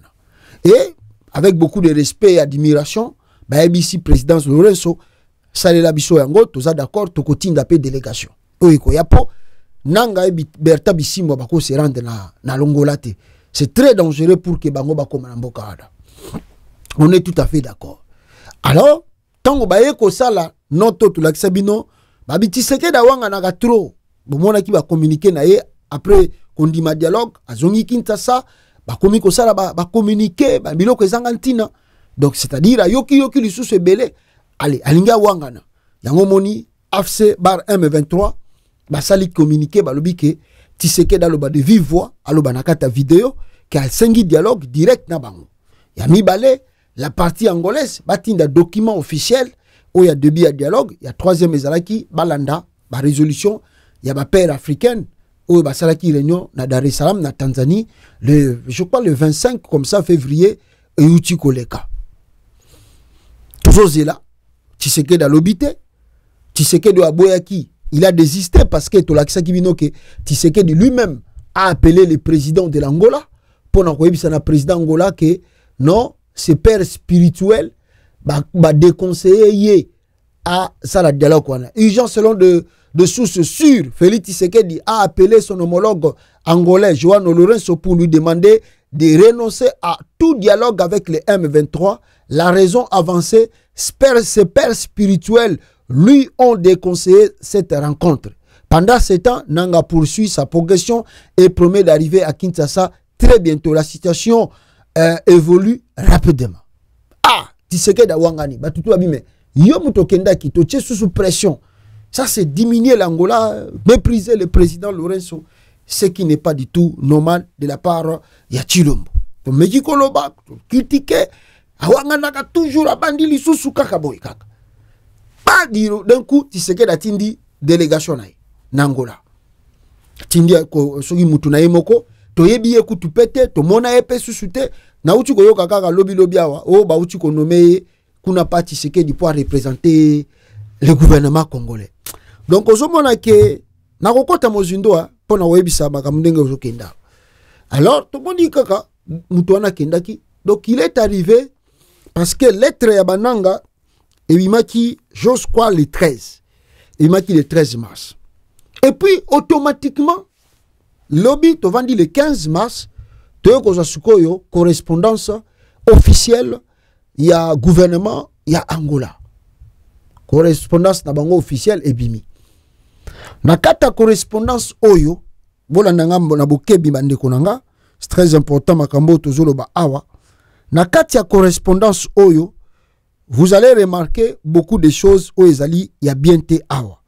Et avec beaucoup de respect et admiration, ABC président Lourenço, ça la biso yango, tout ça d'accord, tout continue d'appel délégation. Oiko yapo. Nanga Berta Bisimbo bako se rendre na Longolate. C'est très dangereux pour que bango bako manamboka. On est tout à fait d'accord. Alors, tango baye ko sala noto to laksabino, babiti seke da wanga naga trop. Bomona ki ba communiquer na ye après kondima dialogue azongi Kinshasa, ba komi ko sala ba communiquer ba biloko ezangantina. Donc c'est-à-dire yoki lisusu ebele, allez, alinga wanga na. Yango moni AFC bar M23 basali communiqué balobi ke Tshisekedi aloba de vive voix aloba nakata vidéo ke alsengi dialogue direct na bango ya mibale la partie angolaise batinda document officiel où il y a deux biais dialogue il y a troisième ezalaki balanda ba résolution il y a ba père africaine où basalaki réunion na Dar es Salaam na Tanzanie je crois le 25 comme ça février et uti koleka toujours là Tshisekedi alobité Tshisekedi aboyaki il a désisté parce que Tolakisa Kibinoke Tshisekedi lui-même a appelé le président de l'Angola pour le président Angola que non, ses pères spirituels va déconseiller à ça la dialogue. Urgent selon de sources sûres, Félix Tshisekedi a appelé son homologue angolais Joao Lourenço pour lui demander de renoncer à tout dialogue avec les M23. La raison avancée, ses pères spirituels lui ont déconseillé cette rencontre. Pendant ce temps, Nanga poursuit sa progression et promet d'arriver à Kinshasa très bientôt. La situation évolue rapidement. Tshisekedi Wangani, batutu abime, yomuto kenda ki toche sous pression. Ça c'est diminuer l'Angola, mépriser le président Lourenço, ce qui n'est pas du tout normal de la part ya Chilombo. To meji koloba, critiquer, Awanganaka toujours abandi li sous kakaboy kaka. Pas dire d'un coup Tshisekedi atindi délégation na Angola. tindia ko soki mutu na yemoko to yebi ye kutu pete to mona epe susute na uti ko yoka kaka lobi awa o ba uti ko nommer kuna parti Tshisekedi pour représenter le gouvernement congolais. Donc ozomona ke na kokota mozindo pona webisa makamundenge ozokenda. Alors to bondi kaka mutu wana kendaki. Donc il est arrivé parce que lettre ya bananga ebimaki j'ose croire le 13. Ebimaki le 13 mars. Et puis automatiquement lobby to vandi le 15 mars to ko sukoyo correspondance officielle ya gouvernement ya Angola. Correspondance na bango officielle ebimi. Na kata correspondance oyo bola nanga na bokebi bande konanga, c'est très important makambo tozolo ba awa. Na kata ya correspondance oyo vous allez remarquer beaucoup de choses au ezali ya bien te awa.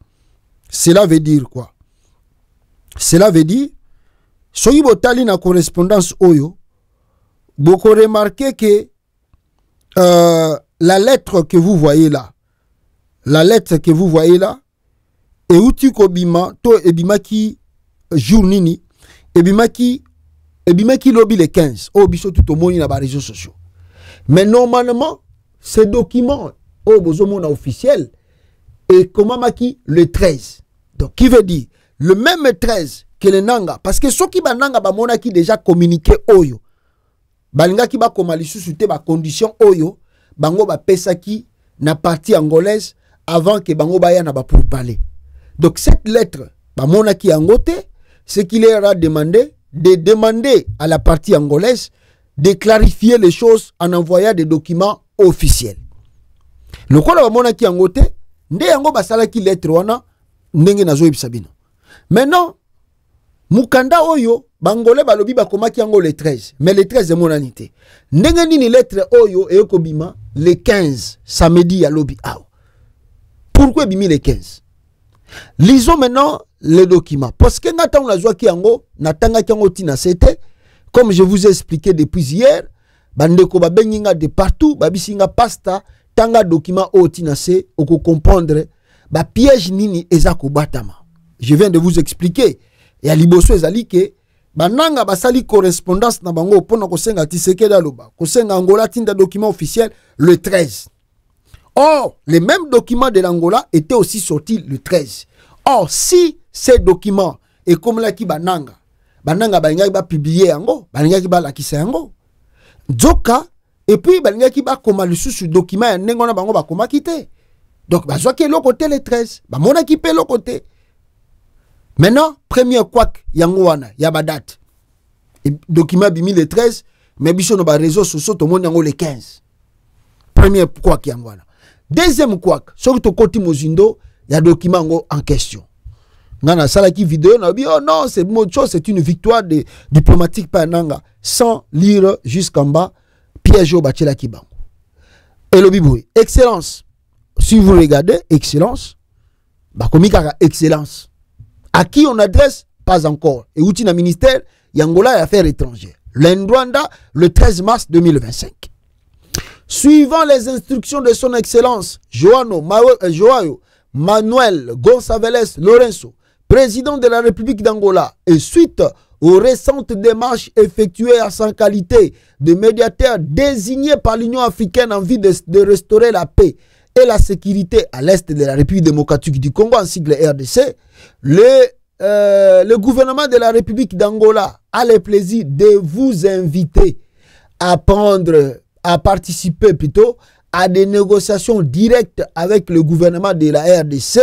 Cela veut dire quoi? Cela veut dire soyi botali na correspondance oyo boko remarquer que la lettre que vous voyez là, et outi kobima to ebimaki jour nini ebimaki lobby le 15 au biso tout au monde na ba réseaux sociaux. Mais normalement ces documents au bozomona officiel et comment maki le 13. Donc qui veut dire le même 13 que le nanga parce que ceux qui bananga ba mona qui déjà communiqué oyo balinga ki ba komali susute ba condition oyo bango ba pesaki na partie angolaise avant que bango baya na ba pour parler. Donc cette lettre ba mona ki angote ce qu'il leur a demandé de demander à la partie angolaise de clarifier les choses en envoyant des documents officiels. Le kola ba mona ki angote nde yango basala ki lettre wana ndenge nazo ebisabino. Maintenant mukanda oyo bangolais balobi bakomaki yango le 13 mais le 13 de monanité ndenge nini lettre oyo ekobima le 15 samedi ya lobi aw. Pourquoi bimi le 15? Lisons maintenant les documents parce que ngata on la joie ki yango natanga ki yango tina sete comme je vous ai expliqué depuis hier bandeko babenginga de partout babisinga pasta tanga document o tina se oko comprendre ba piège nini ezako batama. Je viens de vous expliquer. Et à liboso ezali ke bananga basali correspondance na bango pona kosenga Tshisekedi aloba kosenga Angola tinda document officiel le 13. Or les mêmes documents de l'Angola étaient aussi sortis le 13. Or si ces documents et comme la ki bananga balinga ba publier yango balinga ki ba lakisa yango Dzoka et puis balinga ki ba koma le sous document ya nengo na bango ba koma kite. Donc bazwa ke lo côté le 13 ba mona ki pe lo côté. Maintenant, premier kwak yangoana, yaba date. Document bimi le 13, mais biso no ba réseaux sociaux to monde yango le 15. Premier kwak yangoana. Deuxième kwak, sur to koti mozindo, ya document ngo en question. Nana salaki vidéo na bi oh non, c'est une chose, c'est une victoire diplomatique par nanga sans lire jusqu'en bas piège au bachela kibango. Et le biboui, excellence. Si vous regardez excellence, ba komika excellence. À qui on adresse? Pas encore. Et outil na ministère Yangola et Affaires étrangères. L'Indwanda le 13 mars 2025. Suivant les instructions de son excellence Joao Manuel Gonçalves Lorenzo, président de la République d'Angola, et suite aux récentes démarches effectuées à sa qualité de médiateur désigné par l'Union africaine en vue de restaurer la paix et la sécurité à l'est de la République démocratique du Congo, en sigle RDC, le gouvernement de la République d'Angola a le plaisir de vous inviter à participer plutôt à des négociations directes avec le gouvernement de la RDC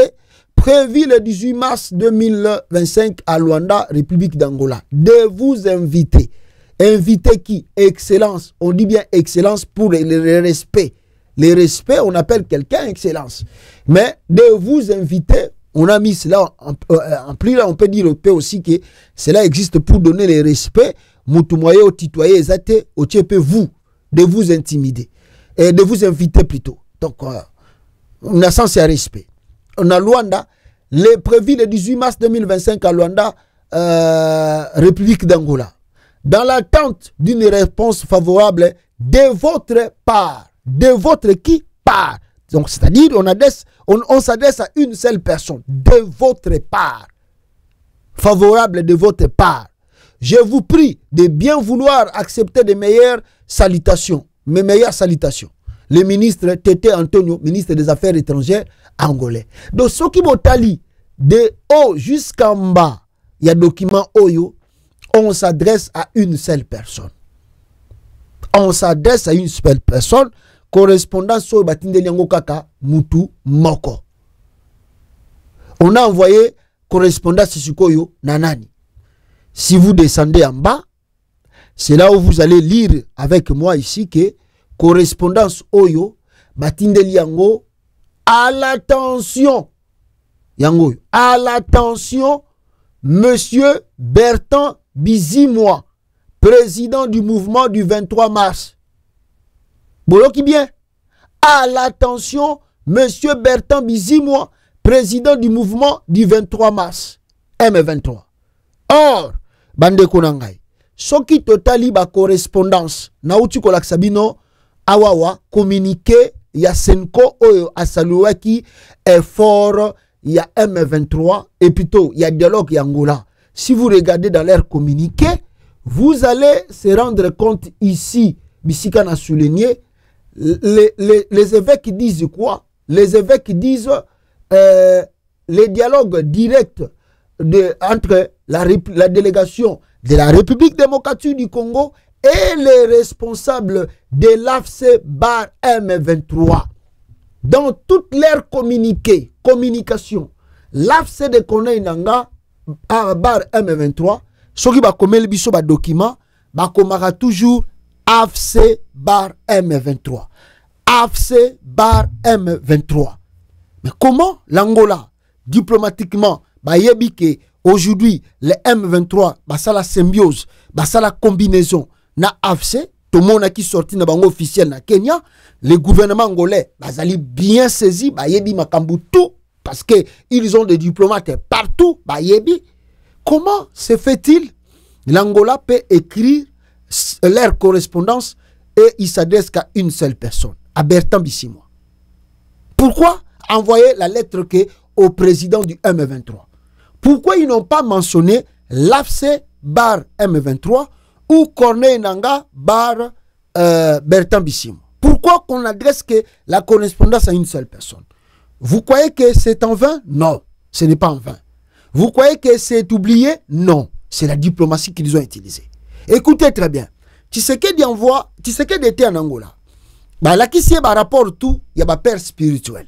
prévues le 18 mars 2025 à Luanda, République d'Angola. De vous inviter. Inviter qui? Excellence. On dit bien excellence pour le respect. Le respect, on appelle quelqu'un excellence. Mais de vous inviter, on a mis cela en plus là, on peut dire aussi que cela existe pour donner le respect. Moutumoye au titoyer ezate au tiepe vous, de vous intimider. Et de vous inviter plutôt. Donc, on a sens et respect. On a Luanda, les prévu le 18 mars 2025 à Luanda, République d'Angola. Dans l'attente d'une réponse favorable de votre part. De votre qui part. Donc, c'est-à-dire, on s'adresse à une seule personne. De votre part. favorable de votre part. Je vous prie de bien vouloir accepter de meilleures salutations, mes meilleures salutations. Le ministre Tete Antonio, ministre des Affaires étrangères angolais. Donc, ce qui m'otali de haut jusqu'en bas, il y a document Oyo, on s'adresse à une seule personne. On s'adresse à une seule personne, correspondant sur Batinde Liango Kaka, Mutu Moko. On a envoyé correspondant Sisukoyo Nanani. Si vous descendez en bas, c'est là où vous allez lire avec moi ici que correspondance Oyo, Batinde Liango, à l'attention, Yango, à l'attention, Monsieur Bertrand Bizimois, président du mouvement du 23 mars. Boloki bien. À l'attention, Monsieur Bertrand Bizimois, président du mouvement du 23 mars. M23. Or, Bande Konangai, Soki totali ba correspondance, Nauti Kolaksabino, Awawa, communiqué, ya Senko Oyo Asaluaki, effort, il y a M23 et plutôt il y a dialogue Angola. Si vous regardez dans leur communiqué, vous allez se rendre compte ici, Bissika n'a souligné, les évêques disent quoi? Les évêques disent les dialogues directs entre la délégation de la République démocratique du Congo et les responsables de l'AFC bar M23. Dans toutes leurs communication, l'AFC de Kone Nanga bar M23, ce qui va comme le biso ba document, ba komara toujours AFC bar M23. AFC bar M23. Mais comment l'Angola, diplomatiquement, ba yebike aujourd'hui, le M23, ba ça la symbiose, ba ça la combinaison, na AFC, tout le monde qui sorti na bango officiel na Kenya, le gouvernement angolais, bazali bien saisi, ba yebi makambu tout, parce que ils ont des diplomates partout, ba yebi. Comment se fait-il? L'Angola peut écrire leur correspondance et il s'adresse qu'à une seule personne, à Bertrand Bissimois. Pourquoi envoyer la lettre au président du M23? Pourquoi ils n'ont pas mentionné l'AFC bar M23 ou Corneille Nanga bar Bertrand Bissimois? Pourquoi qu'on adresse que la correspondance à une seule personne? Vous croyez que c'est en vain? Non, ce n'est pas en vain. Vous croyez que c'est oublié? Non, c'est la diplomatie qu'ils ont utilisée. Écoutez très bien. Tshisekedi envoie, Tshisekedi était en Angola. Bah là qui c'est par rapport tout, il y a ma père spirituel.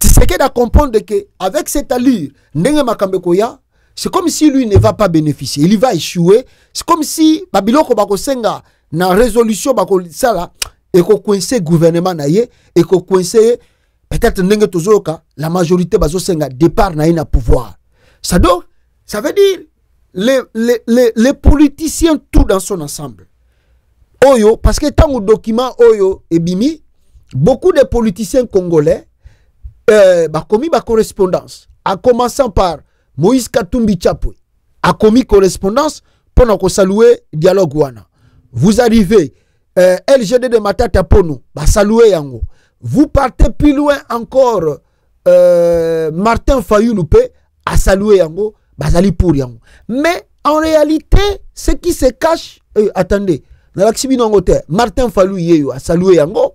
Tshisekedi a comprendre que avec cette allure, Ndenge Makambekoya, c'est comme si lui ne va pas bénéficier, il va échouer. C'est comme si Babiloko Bakosenga na résolution Bako sala et ko coincer gouvernement naie et ko coincer peut-être Ndenge Tozoka la majorité Bazosenga départ na pouvoir. Ça veut dire les politiciens tout dans son ensemble. Oyo, parce que tant au document Oyo et Bimi, beaucoup de politiciens congolais commis ma correspondance, en commençant par Moïse Katumbi Chapwe, a commis correspondance pendant qu'on saluait dialogue wana. Vous arrivez, LGD de Matata Pono, saluer yango. Vous partez plus loin encore, Martin Fayouloupe a salué yango, bazali pour yango. Mais en réalité, ce qui se cache, attendez, Martin Fayouloupe a salué yango.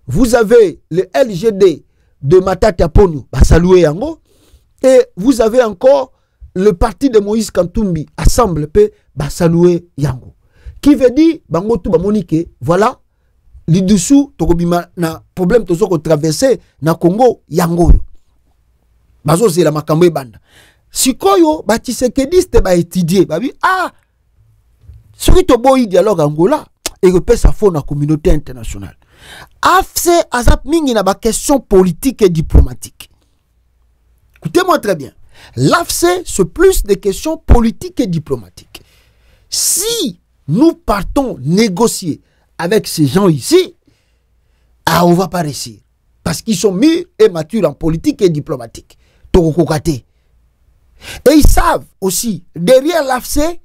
Vous avez le LGD de Matata Pono, salué yango. Et vous avez encore le parti de Moïse Katumbi, Assemble P, salué yango. Qui veut dire, bango tout monique, voilà, li dessous, tokobima na problème tozoko traverser na Congo yango. Bazo c'est la makambo banda. Sikoyo ba Tshisekediste ba étudier, ba bi ce qui to boy dialogue Angola et que ça faut na communauté internationale. AFC azap mingi na ba question politique et diplomatique. Écoutez-moi très bien. L'AFC, c'est plus des questions politiques et diplomatiques. Si nous partons négocier avec ces gens ici, on ne va pas réussir. Parce qu'ils sont mûrs et matures en politique et diplomatique. Et ils savent aussi, derrière l'AFC,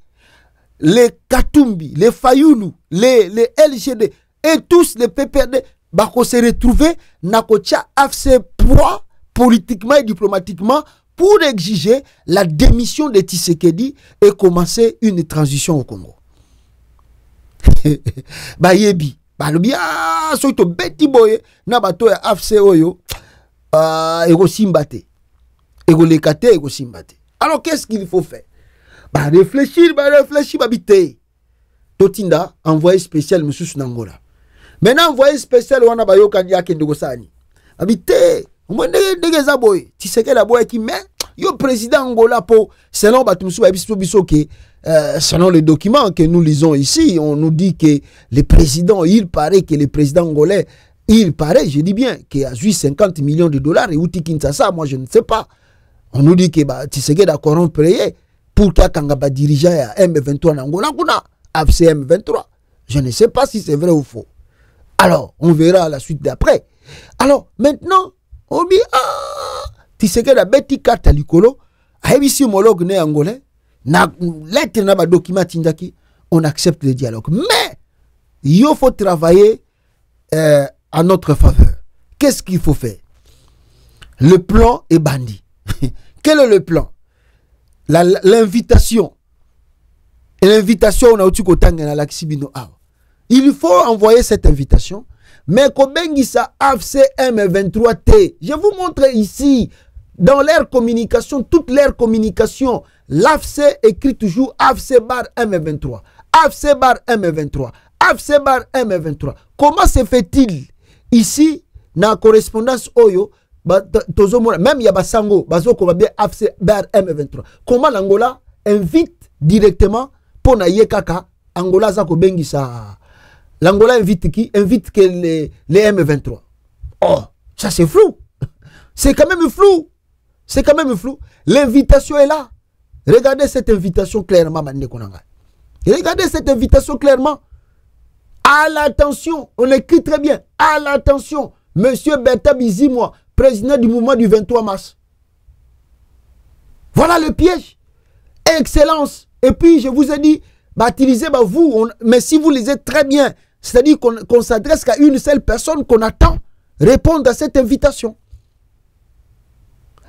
les Katumbi, les Fayoulou, les LGD et tous les PPRD, se retrouver dans le AFC poids politiquement et diplomatiquement pour exiger la démission de Tshisekedi et commencer une transition au Congo. Bayebi, balobi so to beti boye na bato ya AFC oyo ego simbate. Ego lekate ego simbate. Alors qu'est-ce qu'il faut faire? Réfléchir, babite. Totinda envoyé spécial monsieur Sunangola. Maintenant envoyé spécial wana bayoka yake ndogosani. Babite, omwende ndegeza boy. Tshisekedi la boy qui met yo président Angola po selon batumsu biso que selon les documents que nous lisons ici, on nous dit que le président, il paraît que le président angolais, il paraît, je dis bien, qu'il a joué 50 millions de dollars et outi Kinshasa, moi je ne sais pas. On nous dit que Tshisekedi a corrompu pour qu'il y ait dirigeant à M23 en Angola, AFC M23. Je ne sais pas si c'est vrai ou faux. Alors, on verra la suite d'après. Alors, maintenant, on dit, Tshisekedi a bêti carte à l'icolo, a ici homologue né angolais, na lettre na ba document tindaki, on accepte le dialogue. Mais il faut travailler à notre faveur. Qu'est-ce qu'il faut faire? Le plan est bandit. Quel est le plan? L'invitation. L'invitation, on a outu kotanga na laksibino. Il faut envoyer cette invitation. Mais Kobengisa AFC M23T. Je vous montre ici, dans leur communication, toute leur communication, l'AFC écrit toujours AFC bar M23. AFC bar M23. AFC bar M23. Comment se fait-il ici, dans la correspondance Oyo, même Yabasango, AFC bar M23. Comment l'Angola invite directement pour Naye Kaka, Angola Zako Bengisa. L'Angola invite qui? Invite que les M23. Oh, ça c'est flou. C'est quand même flou. C'est quand même flou. L'invitation est là. Regardez cette invitation clairement, regardez cette invitation clairement. À l'attention, on écrit très bien. À l'attention, Monsieur Berta Bizimwa, président du mouvement du 23 mars. Voilà le piège. Excellence. Et puis, je vous ai dit, utilisez vous, mais si vous lisez très bien, c'est-à-dire qu'on s'adresse qu'à une seule personne qu'on attend répondre à cette invitation.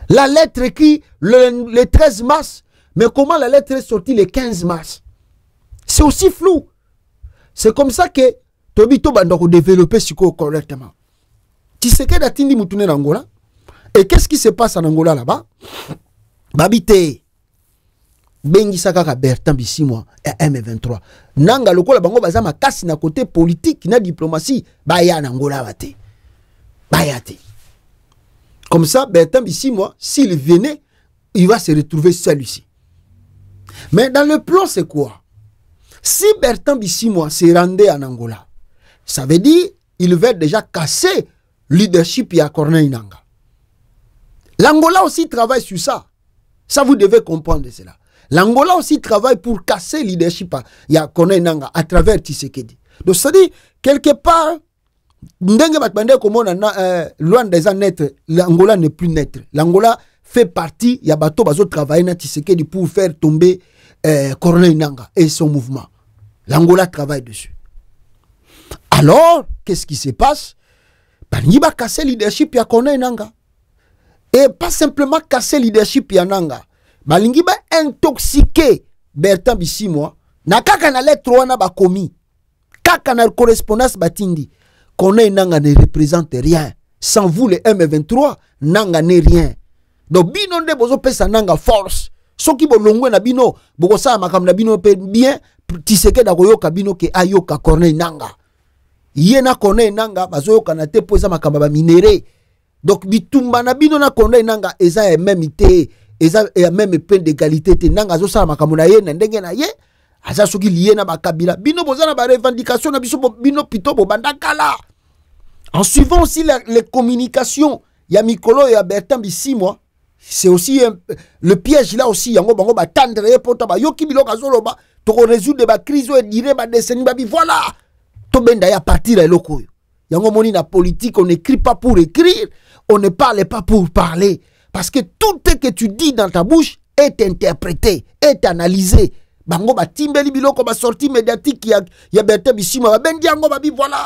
La lettre écrite le 13 mars, mais comment la lettre est sortie le 15 mars? C'est aussi flou. C'est comme ça que Tobito Bandoko développer correctement. Tshisekedi a tindi mutune en Angola. Et qu'est-ce qui se passe en Angola là-bas? Babite. Bengi Sakaka Bertan Bisimwa et M23. Nanga lokola bango bazama kasi na côté politique, na diplomatie, baya en Angola bate. Bayate. Comme ça, Bertan Bisimwa, s'il venait, il va se retrouver seul ici. Mais dans le plan, c'est quoi? Si Bertan Bisimwa se rendait en Angola, ça veut dire qu'il veut déjà casser le leadership à Corneille Nanga. L'Angola aussi travaille sur ça. Ça, vous devez comprendre cela. L'Angola aussi travaille pour casser le leadership à Corneille Nanga à travers Tshisekedi. Donc, ça dit, quelque part, loin des net, l'Angola n'est plus net. L'Angola fait partie, il y a bateau bazo travailler na Tshisekedi pour faire tomber Corneille Nanga et son mouvement. L'Angola travaille dessus. Alors, qu'est-ce qui se passe? Il va casser le leadership à Corneille Nanga. Et pas simplement casser le leadership à Nanga. Balingi ba intoxiqué Bertan Bisimwa. Na kaka na lettre wana ba komi. Kaka na correspondance batindi. Corneille Nanga ne représente rien. Sans vous, le M23, Nanga n'est rien. Donc, bino de bozo pesa Nanga force. So ki bo longwe na bino, boko sa makam na bino pe bien, Tshisekedi da koyoka bino ke ayoka Corneille Nanga. Yena Corneille Nanga, bazo yoka na te po eza makamba ba minéré. Donc, bitumba na bino na Corneille Nanga, eza ya même ité, eza ya même plein d'égalité te. Nanga zo sa makamba na ye, na ndenge na ye, aza soki lié na ba kabila. Bino boza na ba revendication na biso bino pito bo bandakala. En suivant aussi les communications, il y a Mikolo et Bertan Bisimwa, c'est aussi le piège là aussi, yango bango ba tendre pour ta ba yoki biloko azoloba, to résoudre ba crise et dire ba décennie ba bi voilà. To benda ya partir à loko. Yango moni na politique, on n'écrit pas pour écrire, on ne parle pas pour parler parce que tout ce que tu dis dans ta bouche est interprété, est analysé. Bango ba timbeli biloko ba sortie médiatique ya Bertan Bisimwa ba bendi yango ba bi voilà.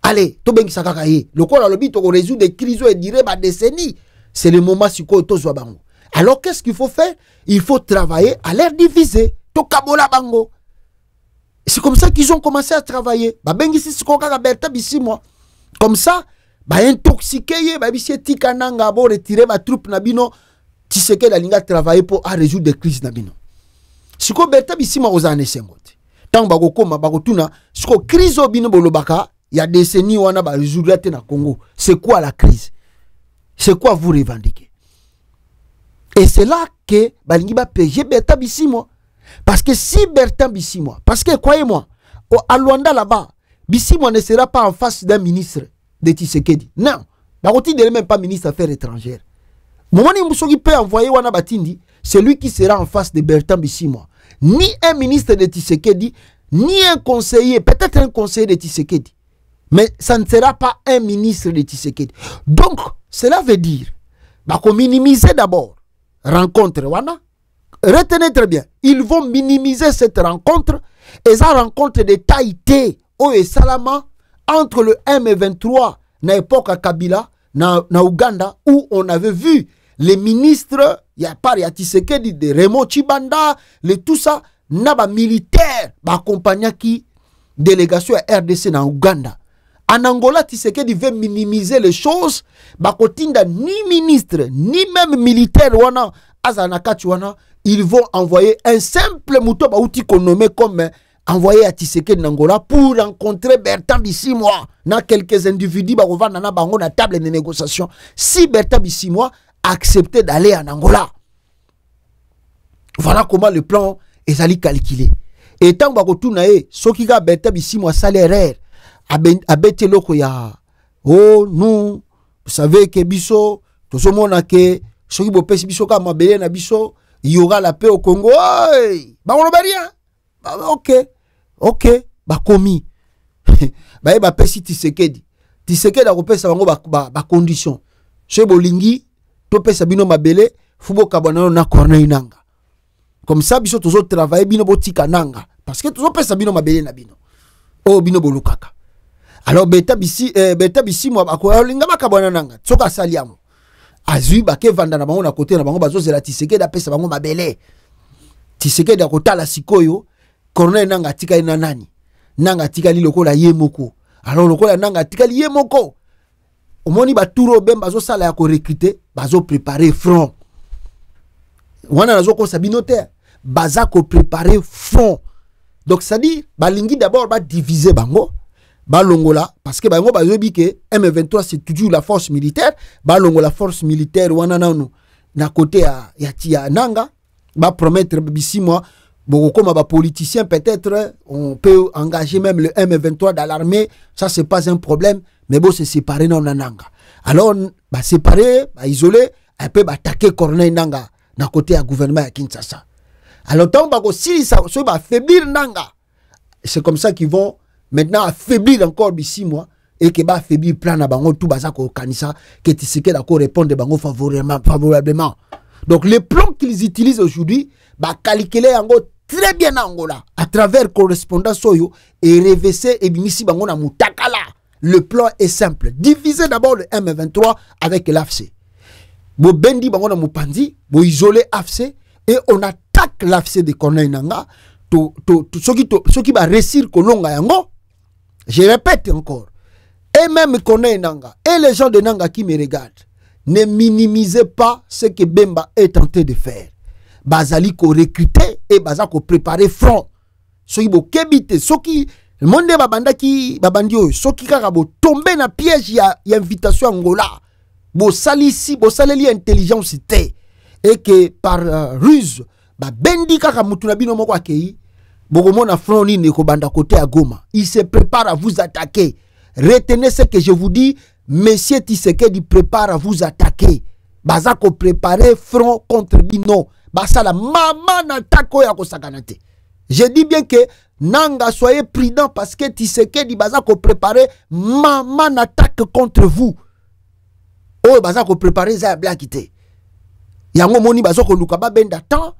Allez, tobengi sakaka ye. Le quoi la lobby to résoudre des crises et dire ba décennie. C'est le moment si ko to bango. Alors qu'est-ce qu'il faut faire? Il faut travailler à l'air divisé. Tokabola bango. C'est comme ça qu'ils ont commencé à travailler. Comme ça, intoxiqué, tikananga bo retirer ma troupe nabino, Tshisekedi alinga travailler pour résoudre des crises nabino. Siko Berta bisima ozane sengote. Tant bagokoma bagotuna, siko crise obino bolobaka, il y a des décennies wana ba résoudre na Congo. C'est quoi la crise? C'est quoi vous revendiquez? Et c'est là que balingi ba payer Berta bisimo. Parce que si Bertin Bissimo, parce que croyez-moi, à Luanda là-bas, Bissimo ne sera pas en face d'un ministre de Tshisekedi. Non, Bakoti n'est même pas ministre des Affaires étrangères. Momani Moussouki peut envoyer Wana Batindi, c'est lui qui sera en face de Bertin Bissimo. Ni un ministre de Tshisekedi, ni un conseiller, peut-être un conseiller de Tshisekedi. Mais ça ne sera pas un ministre de Tshisekedi. Donc, cela veut dire, Bako minimiser d'abord rencontre Wana. Retenez très bien, ils vont minimiser cette rencontre et ça rencontre de Taïté au Salama entre le M23 na époque à Kabila na Ouganda où on avait vu les ministres, il y a pas Tshisekedi de Raymond Chibanda, tout ça, naba militaire accompagnant qui délégation à RDC na Ouganda. En Angola, Tshisekedi veut minimiser les choses, bakotinda ni ministre ni même militaire wana azanakati wana. Ils vont envoyer un simple mouton outil qu'on nommait comme envoyé à Tshisekedi Nangola pour rencontrer Bertin Bissimois. Dans quelques individus, na bango na table de négociation. Si Bertin Bissimois acceptait d'aller en Angola. Voilà comment le plan est allé calculé. Et tant que nae, soki ga Bertin Bissimois salaire abete loko ya oh nous, vous savez que biso, tout ce monde a que soki bo pesi biso ka mabele na biso. Il y aura la paix au Congo. Hey! Bah on n'a rien. Ok. Ok. Bah commis. Bah pesi Tshisekedi. Tshisekedi a repé sa ba condition. Chez Bolingi, to pesa bino mabele, fubo kabana na Corneille Nanga. Comme ça biso toujours travailler bino botika nanga parce que toujours pesa bino mabele na bino. Oh bino bolukaka. Alors beta bisi moi ba ko linga makabana nanga. Soka saliamo. Azui bake vanda na bango na côté na bango bazo zela Tshisekedi apesa bango mabele. Tshisekedi akotala sikoyo Corneille Nanga tika na nani? Nanga tika li lokola ye moko. Alors lokola Nanga tika li ye moko. Omoni baturo bemba bazo sala ya ko recruter, bazo préparer front. Wana nazo ko sabinote, baza ko préparer front. Donc ça dit balingi d'abord ba diviser bango. Balongola parce que bango bazobi ke M23 c'est toujours la force militaire, balongola force militaire wana na côté ya Nanga ba promettre bisi moi beaucoup comme ba politicien peut-être on peut engager même le M23 dans l'armée, ça c'est pas un problème, mais bon c'est séparé na Nanga. Alors ba séparer, ba isoler, un peu attaquer Corneille Nanga na côté ya gouvernement à Kinshasa. Alors tant ba si ça va affaiblir Nanga. C'est comme ça qu'ils vont maintenant affaiblir encore d'ici mois et que va affaiblir plan à bango tout bazako kanisa que Tshisekedi d'accord répondre bango favorablement. Donc les plans qu'ils utilisent aujourd'hui va calculer en très bien en Angola à travers correspondance soyo et reverser et binisi bango na mutakala. Le plan est simple, diviser d'abord le M23 avec l'AFC. Bo bendi bango na mupandi, bo isoler AFC et on attaque l'AFC de Corneille Nanga. Ce qui va réussir Kolonga yango. Je répète encore. Et même Corneille Nanga et les gens de Nanga qui me regardent, ne minimisez pas ce que Bemba est tenté de faire. Bazali ko recruter et bazako préparer front. Ce qui bo kebite, ce qui le monde babanda ki babandio, ce qui karabo tomber na piège ya invitation Angola. Bo salisi, bo saleli intelligence té et que par ruse ba bendi kaka mutuna bino moko akei bogomona front ni ne ko banda côté à Goma. Il se prépare à vous attaquer. Retenez ce que je vous dis, monsieur Tshisekedi prépare à vous attaquer. Bazako préparer front contre Bino. Basala mama n'attaque ya ko sakanate. Je dis bien que Nanga soyez prudent parce que Tshisekedi bazako préparer mama n'attaque contre vous. Oh bazako préparer za blakité. Yango moni bazako lukaba benda temps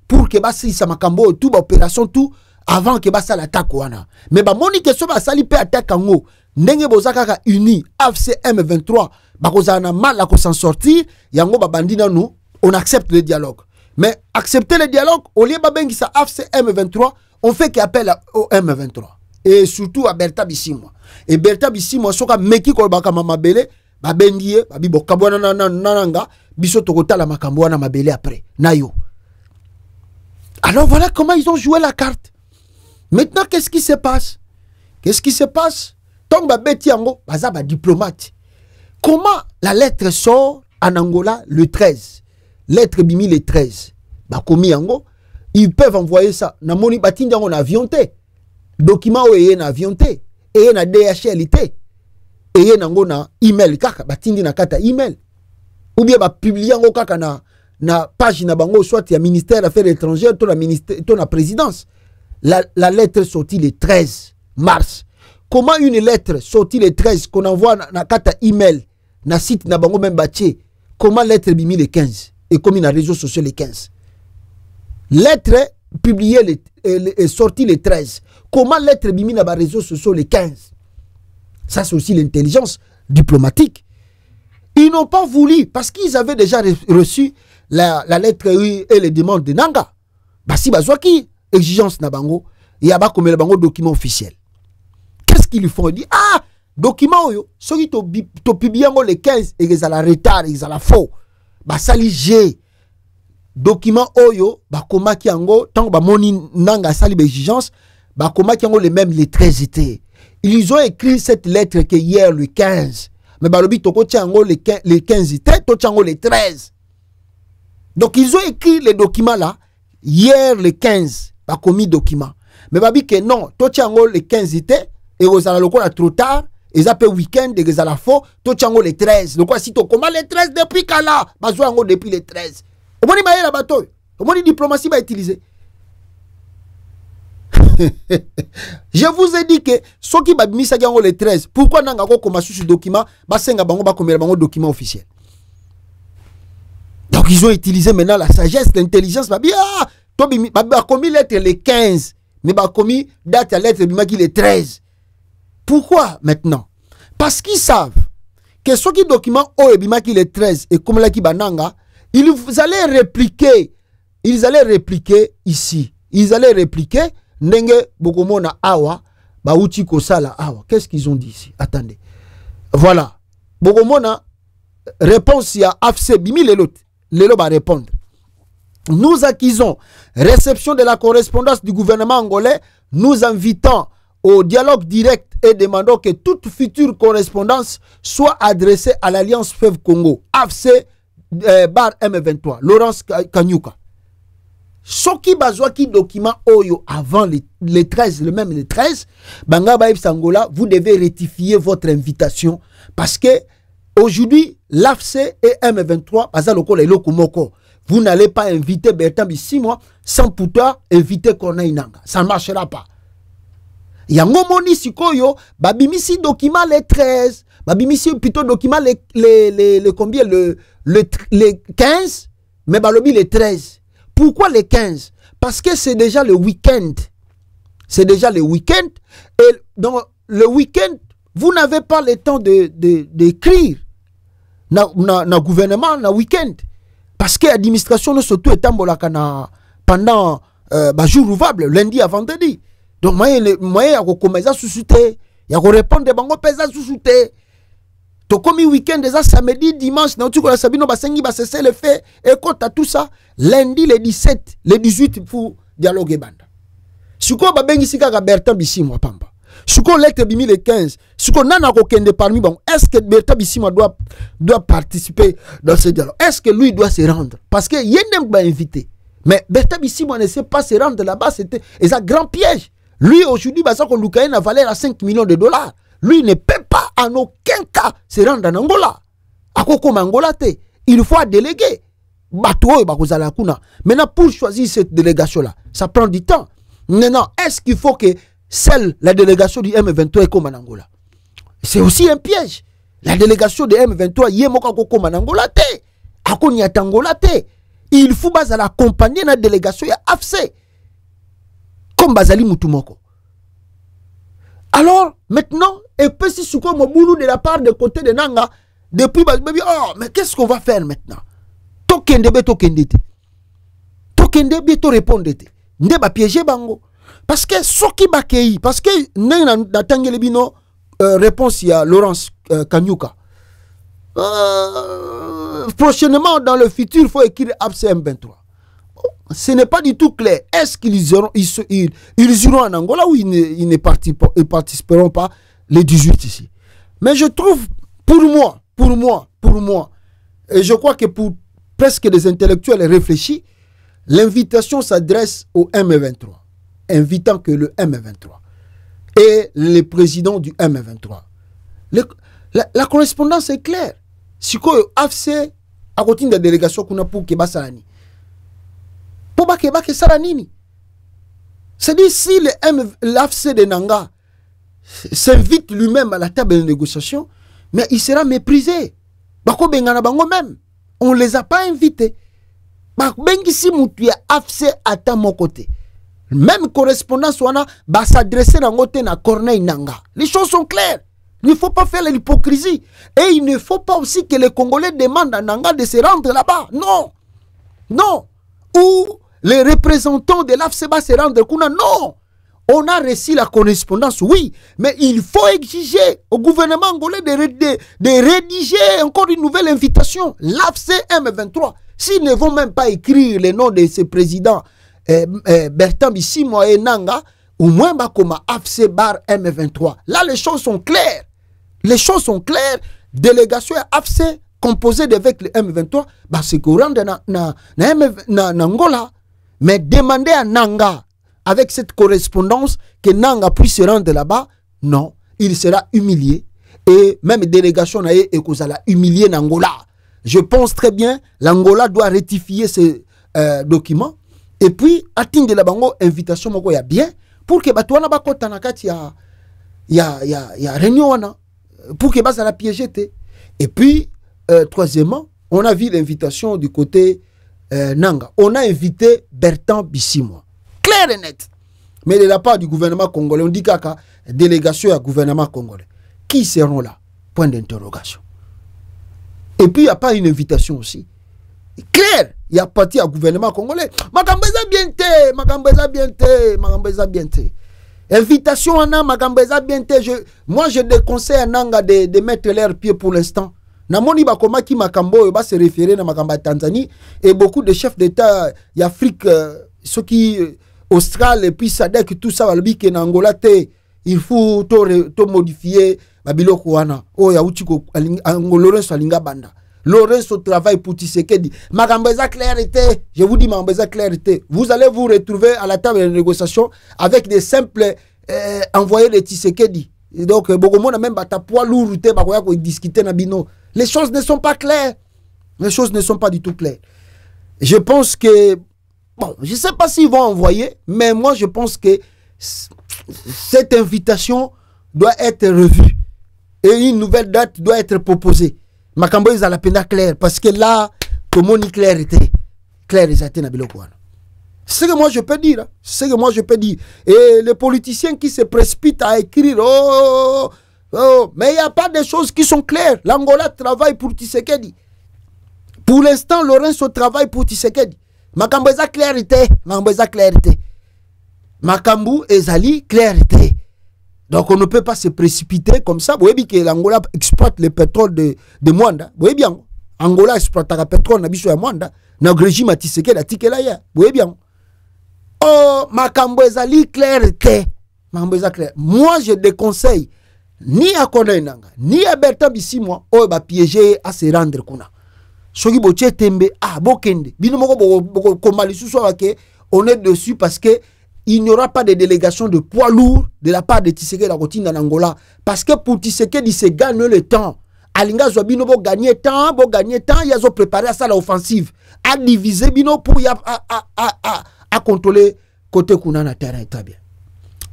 pour que basi sa makambo tout ba opération tout avant que basa l'attaque wana. Mais ba moni que so ba sali pe attaque ngo ndenge bozaka ka uni AFC M23 ba kozana mal à s'en sortir yango ba bandina nous on accepte le dialogue. Mais accepter le dialogue, au lieu de ça AFC M23, on fait qu'il appelle au M23. Et surtout à Berta Bissimwa. Et Berta Bissimwa, soka meki ko baka mamabele, babendie, babi bokabwana nananga, biso tokota la makambwana mabele après. Nayo. Alors voilà comment ils ont joué la carte. Maintenant, qu'est-ce qui se passe? Qu'est-ce qui se passe? Tant que Beti Ango, bazaba diplomate. Comment la lettre sort en Angola le 13? Lettre bimi le 13. Bakomi Ango, ils peuvent envoyer ça. Namoni batindi en avion té. Document ou en avion té. Et na DHL té. Et nango na email kaka batindi na kata email. Ou bien ba publier ango kaka na page na bango soit ya ministère des Affaires étrangères to la ministère to la présidence. La lettre sortie le 13 mars. Comment une lettre sortie le 13 qu'on envoie na kata email na site na bango même bâti? Comment lettre bimi le 15 et comme na réseaux sociaux le 15? Lettre publiée sortie le 13. Comment lettre bimi na ba réseaux sociaux le 15? Ça c'est aussi l'intelligence diplomatique. Ils n'ont pas voulu parce qu'ils avaient déjà reçu la lettre et les demandes de Nanga. Basi bazwaki exigence na bango yaba comme le bango document officiel. Qu'est-ce qu'ils lui font? Ils disent ah document yo soki to publier le 15 et ils à la retard ils à la faux. Basali G document oyo bakoma ki ango tant ba moni Nanga sali ba exigence bakoma ki ango les mêmes les 13 étaient. Ils ont écrit cette lettre que hier le 15. Mais balobi toko tiango le 15 était to tiango le 13. Donc ils ont écrit les documents là hier le 15 ba commis document. Mais babi que non, to tiango le 15 était et aux ala lokola trop tard, ils appellent week-end et ils ala faux, to tiango le 13. Donc si to comment le 13 depuis kala, bazo ango depuis le 13. Au moni ba la bateau. Au moni diplomatie va utiliser. Je vous ai dit que ceux qui babimisa gango le 13, pourquoi nanga ko koma sur ce document, basenga bango ba komela bango document officiel. Donc ils ont utilisé maintenant la sagesse, l'intelligence, babi ah, to bimi ba commis lettre le 15, mais ba commis date à lettre bima qui le 13. Pourquoi maintenant? Parce qu'ils savent que ceux qui document o bima qui le 13 et comme là qui bananga, ils allaient répliquer ici. Ils allaient répliquer Nenge Bokomona Awa, Bauchi Kosala Awa. Qu'est-ce qu'ils ont dit ici? Attendez. Voilà. Bokomona, réponse à AFC Bimi Lelo va répondre. Nous acquisons réception de la correspondance du gouvernement angolais, nous invitons au dialogue direct et demandons que toute future correspondance soit adressée à l'Alliance Fleuve Congo, AFC bar M23, Laurence Kanyuka. Soki bazwa ki document oyo avant le 13, le même le 13, Banga Baïb Sangola, vous devez rectifier votre invitation parce que aujourd'hui, l'AFC et M23, Bazaloko et Lokomoko, vous n'allez pas inviter Bertrand Bisimwa sans pourtant inviter Corneille Nanga. Ça ne marchera pas. Yango moni sikoyo, babimisi document le 13, babimisi plutôt document le combien le 15, mais balobi le 13. Pourquoi les 15? Parce que c'est déjà le week-end. C'est déjà le week-end. Et dans le week-end, vous n'avez pas le temps d'écrire dans gouvernement, dans le week-end. Parce que l'administration ne surtout est pendant jour ouvrable, lundi à vendredi. Donc, moi, il y a commencé à susciter. Il y a répondre bango pesa susciter. To komi week-end déjà samedi, dimanche, na tu ko sabino basengi ba cesser le fait et quand tout ça, lundi le 17, le 18 pour dialoguer banda. Suko ba bengi sika ga Bertrand Bisimwa pamba. Suko lettre bimi le 15, suko nana ko kende parmi bon, est-ce que Bertrand Bisimwa doit participer dans ce dialogue? Est-ce que lui doit se rendre? Parce que yendem ba invité. Mais Bertrand Bisimwa ne sait pas se rendre là-bas, c'était un grand piège. Lui aujourd'hui ba ça ko Lukaïna a valeur à 5 millions de dollars. Lui ne peut pas en aucun cas se rendre en Angola. Akoko Angola te, il faut déléguer. Maintenant, pour choisir cette délégation-là, ça prend du temps. Maintenant, est-ce qu'il faut que la délégation du M23 est comme en Angola? C'est aussi un piège. La délégation du M23 y est comme en Angola te. Akoni à Angola te. Il faut accompagner la délégation ya AFC. Comme Bazali Moutoumoko. Alors, maintenant, et puis si Mobulu de la part de côté de Nanga, depuis oh, mais qu'est-ce qu'on va faire maintenant? tokende be tokende te tokende be to répondre te nde ba piéger bango parce que soki bakei parce que na tangele bino réponse ya Laurence Kanyuka prochainement dans le futur il faut écrire AFC M23. Ce n'est pas du tout clair. Est-ce qu'ils iront en Angola ou ils ne participeront pas les 18 ici? Mais je trouve, pour moi, et je crois que pour presque des intellectuels réfléchis, l'invitation s'adresse au M23, invitant que le M23 et les présidents du M23. La correspondance est claire. Si quoi AFC a continué la délégation qu'on a pour Keba Salani. Pour Keba Salanini. C'est-à-dire si l'AFC de Nanga s'invite lui-même à la table de négociation, mais il sera méprisé. Bako Bengana Bango même. On ne les a pas invités. Bengisi Moutuya AFC à mon côté. Même correspondance wana va s'adresser dans côté na Corneille Nanga. Les choses sont claires. Il ne faut pas faire l'hypocrisie. Et il ne faut pas aussi que les Congolais demandent à Nanga de se rendre là-bas. Non. Non. Ou les représentants de l'AFC va se rendre. Non. On a reçu la correspondance, oui. Mais il faut exiger au gouvernement angolais de rédiger encore une nouvelle invitation. L'AFC M23. S'ils ne vont même pas écrire les noms de ces présidents, Bertrand Bissimo et Nanga, au moins comme AFC bar M23. Là, les choses sont claires. Les choses sont claires. Délégation AFC composée avec le M23, bah, c'est qu'on rentre dans Angola. Mais demander à Nanga, avec cette correspondance, que Nanga puisse se rendre là-bas, non, il sera humilié. Et même délégation et qu'on a humilié Angola. Je pense très bien, l'Angola doit rectifier ces documents. Et puis, atteindre la bango, invitation, il y a bien, pour que Batouana Bakota Nakati y a réunion, pour que ça la piégé. Et puis, troisièmement, on a vu l'invitation du côté Nanga. On a invité Bertrand Bissimo. Clair et net. Mais de la part du gouvernement congolais, on dit qu'il y a une délégation à gouvernement congolais. Qui seront là? Point d'interrogation. Et puis, il n'y a pas une invitation aussi. Clair, il y a parti à gouvernement congolais. Magambeza bienté. Invitation à Magambeza bienté. Moi, je déconseille à Nanga de mettre leurs pieds pour l'instant. Namoni bakoma ki makambo va se référer à Magamba Tanzanie et beaucoup de chefs d'État d'Afrique, ceux qui Austral et puis Sadek tout ça va le que Angola il faut to modifier babiloko wana. Oh ya utiko Lorenzo Alinga Banda. Lorenzo travaille pour Tshisekedi. Magambeza clarité, je vous dis Magambeza clarité. Vous allez vous retrouver à la table de négociation avec des simples envoyés de Tshisekedi. Et donc beaucoup de monde même bata poids lourd te discuter na bino. Les choses ne sont pas claires. Les choses ne sont pas du tout claires. Je pense que bon, je ne sais pas s'ils vont envoyer, mais moi je pense que cette invitation doit être revue et une nouvelle date doit être proposée. Makambo ils a la peine claire parce que là, comment ni clair était na biloko wana. C'est ce que moi je peux dire. C'est ce que moi je peux dire. Et les politiciens qui se précipitent à écrire mais il n'y a pas de choses qui sont claires. L'Angola travaille pour Tshisekedi. Pour l'instant, Lorenzo travaille pour Tshisekedi. Makambo eza clarité. Makambo ezali clarité. Donc on ne peut pas se précipiter comme ça. Vous voyez que l'Angola exploite le pétrole de Mwanda. Vous voyez bien. Angola exploite le pétrole de Mwanda. Dans le régime Tshisekedi a tiqué là. Vous voyez bien. Oh, makambo ezali clarité. Moi je déconseille ni à Corneille Nanga, ni à Bertrand Bissimo, va piéger à se rendre kuna. Soki boche tembe, bokende. Bino moko komali suswa ke, on est dessus parce que il n'y aura pas de délégation de poids lourd de la part de Tshisekedi la routine en Angola. Parce que pour Tshisekedi, il se gagne le temps. Alinga Zobino bo gagner temps, il a préparé à ça l'offensive. À diviser bino pour à contrôler côté kuna na terrain très bien.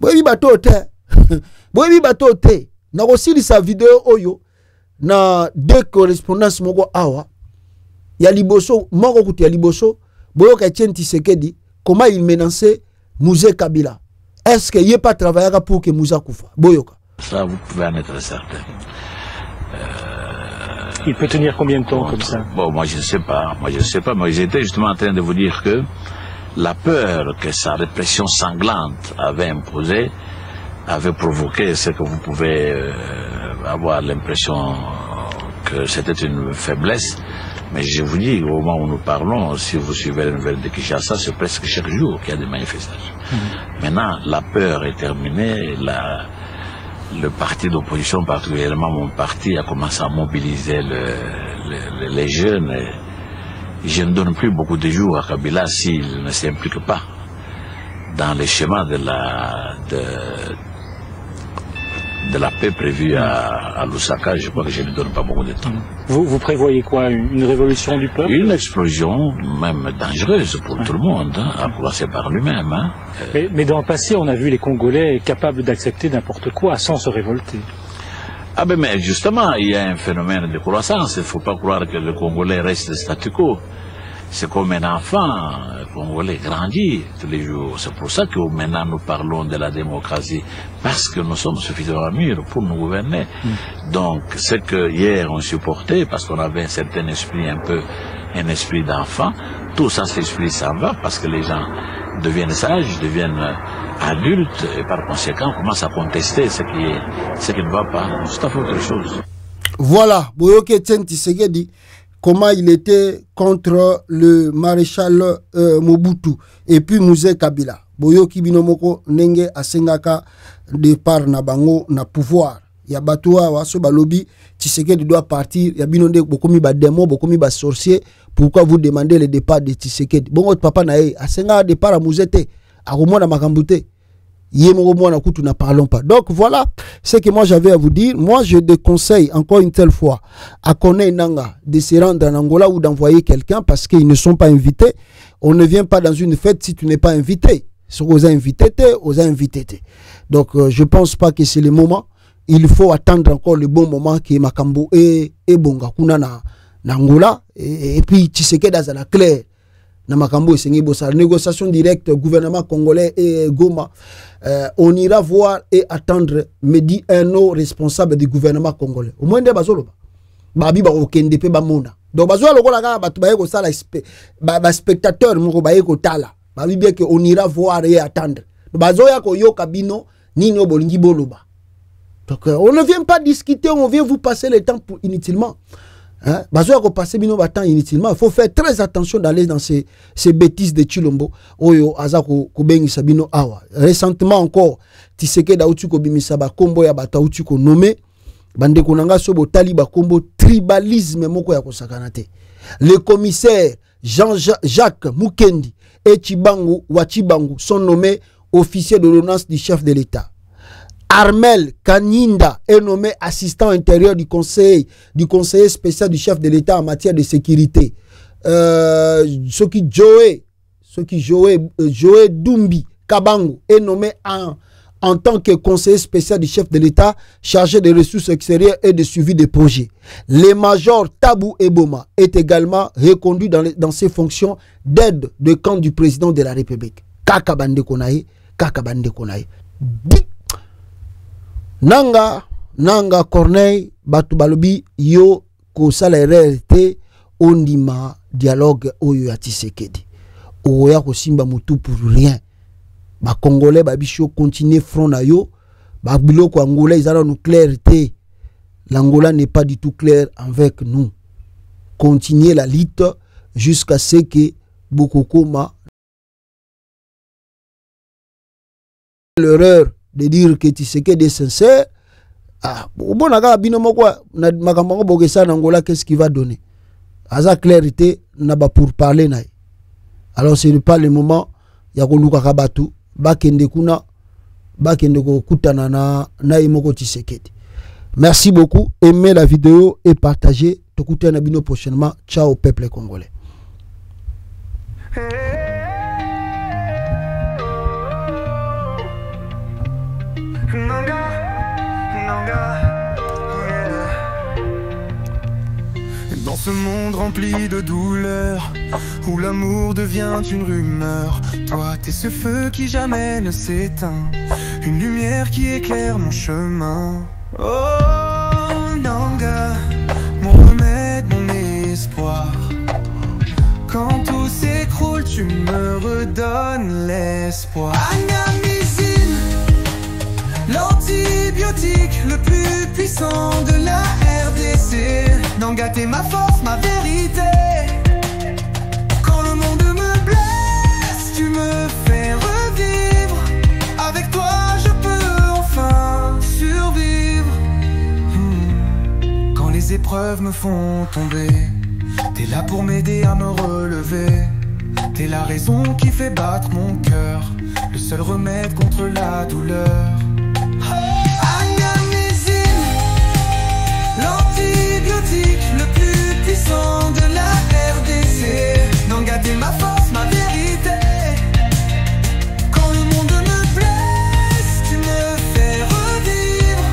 Boyebi bato te. Na aussi sa vidéo oyo na deux correspondances moko awa ya liboso moko kuti ya liboso boyo ka tient Tshisekedi comment il menaçait Mouzé Kabila. Est-ce qu'il n'est pas travaillé pour que Moussa Koufa boyoka? Ça vous pouvez en être certain. Il peut tenir combien de temps comme ça? Bon, moi je ne sais pas. Moi j'étais justement en train de vous dire que la peur que sa répression sanglante avait imposée avait provoqué ce que vous pouvez avoir l'impression que c'était une faiblesse. Mais je vous dis, au moment où nous parlons, si vous suivez les nouvelles de Kinshasa, c'est presque chaque jour qu'il y a des manifestations. Maintenant, la peur est terminée, le parti d'opposition, particulièrement mon parti, a commencé à mobiliser les jeunes. Et je ne donne plus beaucoup de jours à Kabila s'il ne s'implique pas dans les schémas de la paix prévue à Lusaka. Je crois que je ne donne pas beaucoup de temps. Vous prévoyez quoi? Une révolution du peuple? Une explosion, même dangereuse pour tout le monde, hein, à commencer par lui-même. Hein. Mais dans le passé, on a vu les Congolais capables d'accepter n'importe quoi sans se révolter. Ah ben mais justement, il y a un phénomène de croissance. Il ne faut pas croire que le Congolais reste statu quo. C'est comme un enfant congolais grandit tous les jours. C'est pour ça que maintenant nous parlons de la démocratie, parce que nous sommes suffisamment mûrs pour nous gouverner. Donc ce que hier on supportait, parce qu'on avait un certain esprit, un esprit d'enfant, tout ça, cet esprit s'en va, parce que les gens deviennent sages, deviennent adultes, et par conséquent commencent à contester ce qui ne va pas. C'est tout à fait autre chose. Voilà, Boyoke Etienne Tshisekedi, comment il était contre le maréchal Mobutu et puis Mouzé Kabila. Boyoki binomoko nenge asengaka départ na bango na pouvoir. Ya batoua wa so balobi Tshisekedi doit partir. Ya binonde bokomi ba démon, bokomi ba sorcier. Pourquoi vous demandez le départ de Tshisekedi? Bon votre papa na asenga départ à Mouzete, à Romona Makambute. Ne parlons pas. Donc voilà ce que moi j'avais à vous dire. Moi je déconseille encore une telle fois à Koné Nanga de se rendre en Angola ou d'envoyer quelqu'un parce qu'ils ne sont pas invités. On ne vient pas dans une fête si tu n'es pas invité. Si vous êtes invité, vous êtes invité. Donc je pense pas que c'est le moment. Il faut attendre encore le bon moment que Makambo et Bonga Kuna na Angola et puis Tshisekedi dans la claire. Négociation directe, gouvernement congolais et Goma. On ira voir et attendre, me dit un autre responsable du gouvernement congolais. Au moins, babi ba okende pe ba mona. Donc bazo lokola ka batu ba yeko sala ba spectateur moko ba yeko tala. Babi bien que on ira voir et attendre. Bazo ya ko yoka bino nini obolingi boloba. Donc on ne vient pas discuter, on vient vous passer le temps pour inutilement. Hein? Inutilement. Il faut faire très attention d'aller dans ces bêtises de Chilombo. Récemment encore, Tshisekedi Daouti ko bimisa ba kombo ya batauti ko nommé bande konanga sobo taliba kombo tribalisme moko ya kosakanate. Le commissaire Jean-Jacques Mukendi et Chibangu Wachibangu sont nommés officiers de l'ordonnance du chef de l'État. Armel Kanyinda est nommé assistant intérieur du conseiller spécial du chef de l'État en matière de sécurité. Joe Dumbi Kabango est nommé en tant que conseiller spécial du chef de l'État chargé des ressources extérieures et de suivi des projets. Le major Tabou Eboma est également reconduit dans ses fonctions d'aide de camp du président de la République. Kakabande Konaï. Nanga Corneille batu balobi yo ko sala RRT ondima dialogue oyo ya Tshisekedi oya ko simba mutu pour rien ba congolais ba bicho continuer front na yo ba biloko angolais ils ont clarté. L'Angola n'est pas du tout clair avec nous. Continuer la lutte jusqu'à ce que Bokokoma l'erreur de dire que Tshisekedi est sincère. Ah, bon, qu'est-ce qu'il va donner? Asa clarité n'a pas pour parler. Alors, ce n'est pas le moment. Il y a Luka Kabatu, Bakende Kuna, Bakende Kutana na Imoko Tshisekedi. Merci beaucoup. Aimez la vidéo et partagez. Tokute Nabino prochainement. Ciao, peuple congolais. Dans ce monde rempli de douleur, où l'amour devient une rumeur, toi t'es ce feu qui jamais ne s'éteint, une lumière qui éclaire mon chemin. Oh Nanga, mon remède Nanga, t'es ma force, ma vérité. Quand le monde me blesse, tu me fais revivre. Avec toi je peux enfin survivre. Quand les épreuves me font tomber, t'es là pour m'aider à me relever. T'es la raison qui fait battre mon cœur, le seul remède contre la douleur. Agnamésine, l'antibiotique le plus puissant de la RDC. Nanga, t'es ma force, ma vérité. Quand le monde me blesse, tu me fais revivre.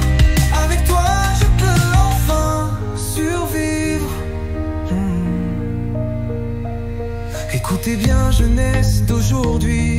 Avec toi je peux enfin survivre. Écoutez bien, jeunesse d'aujourd'hui,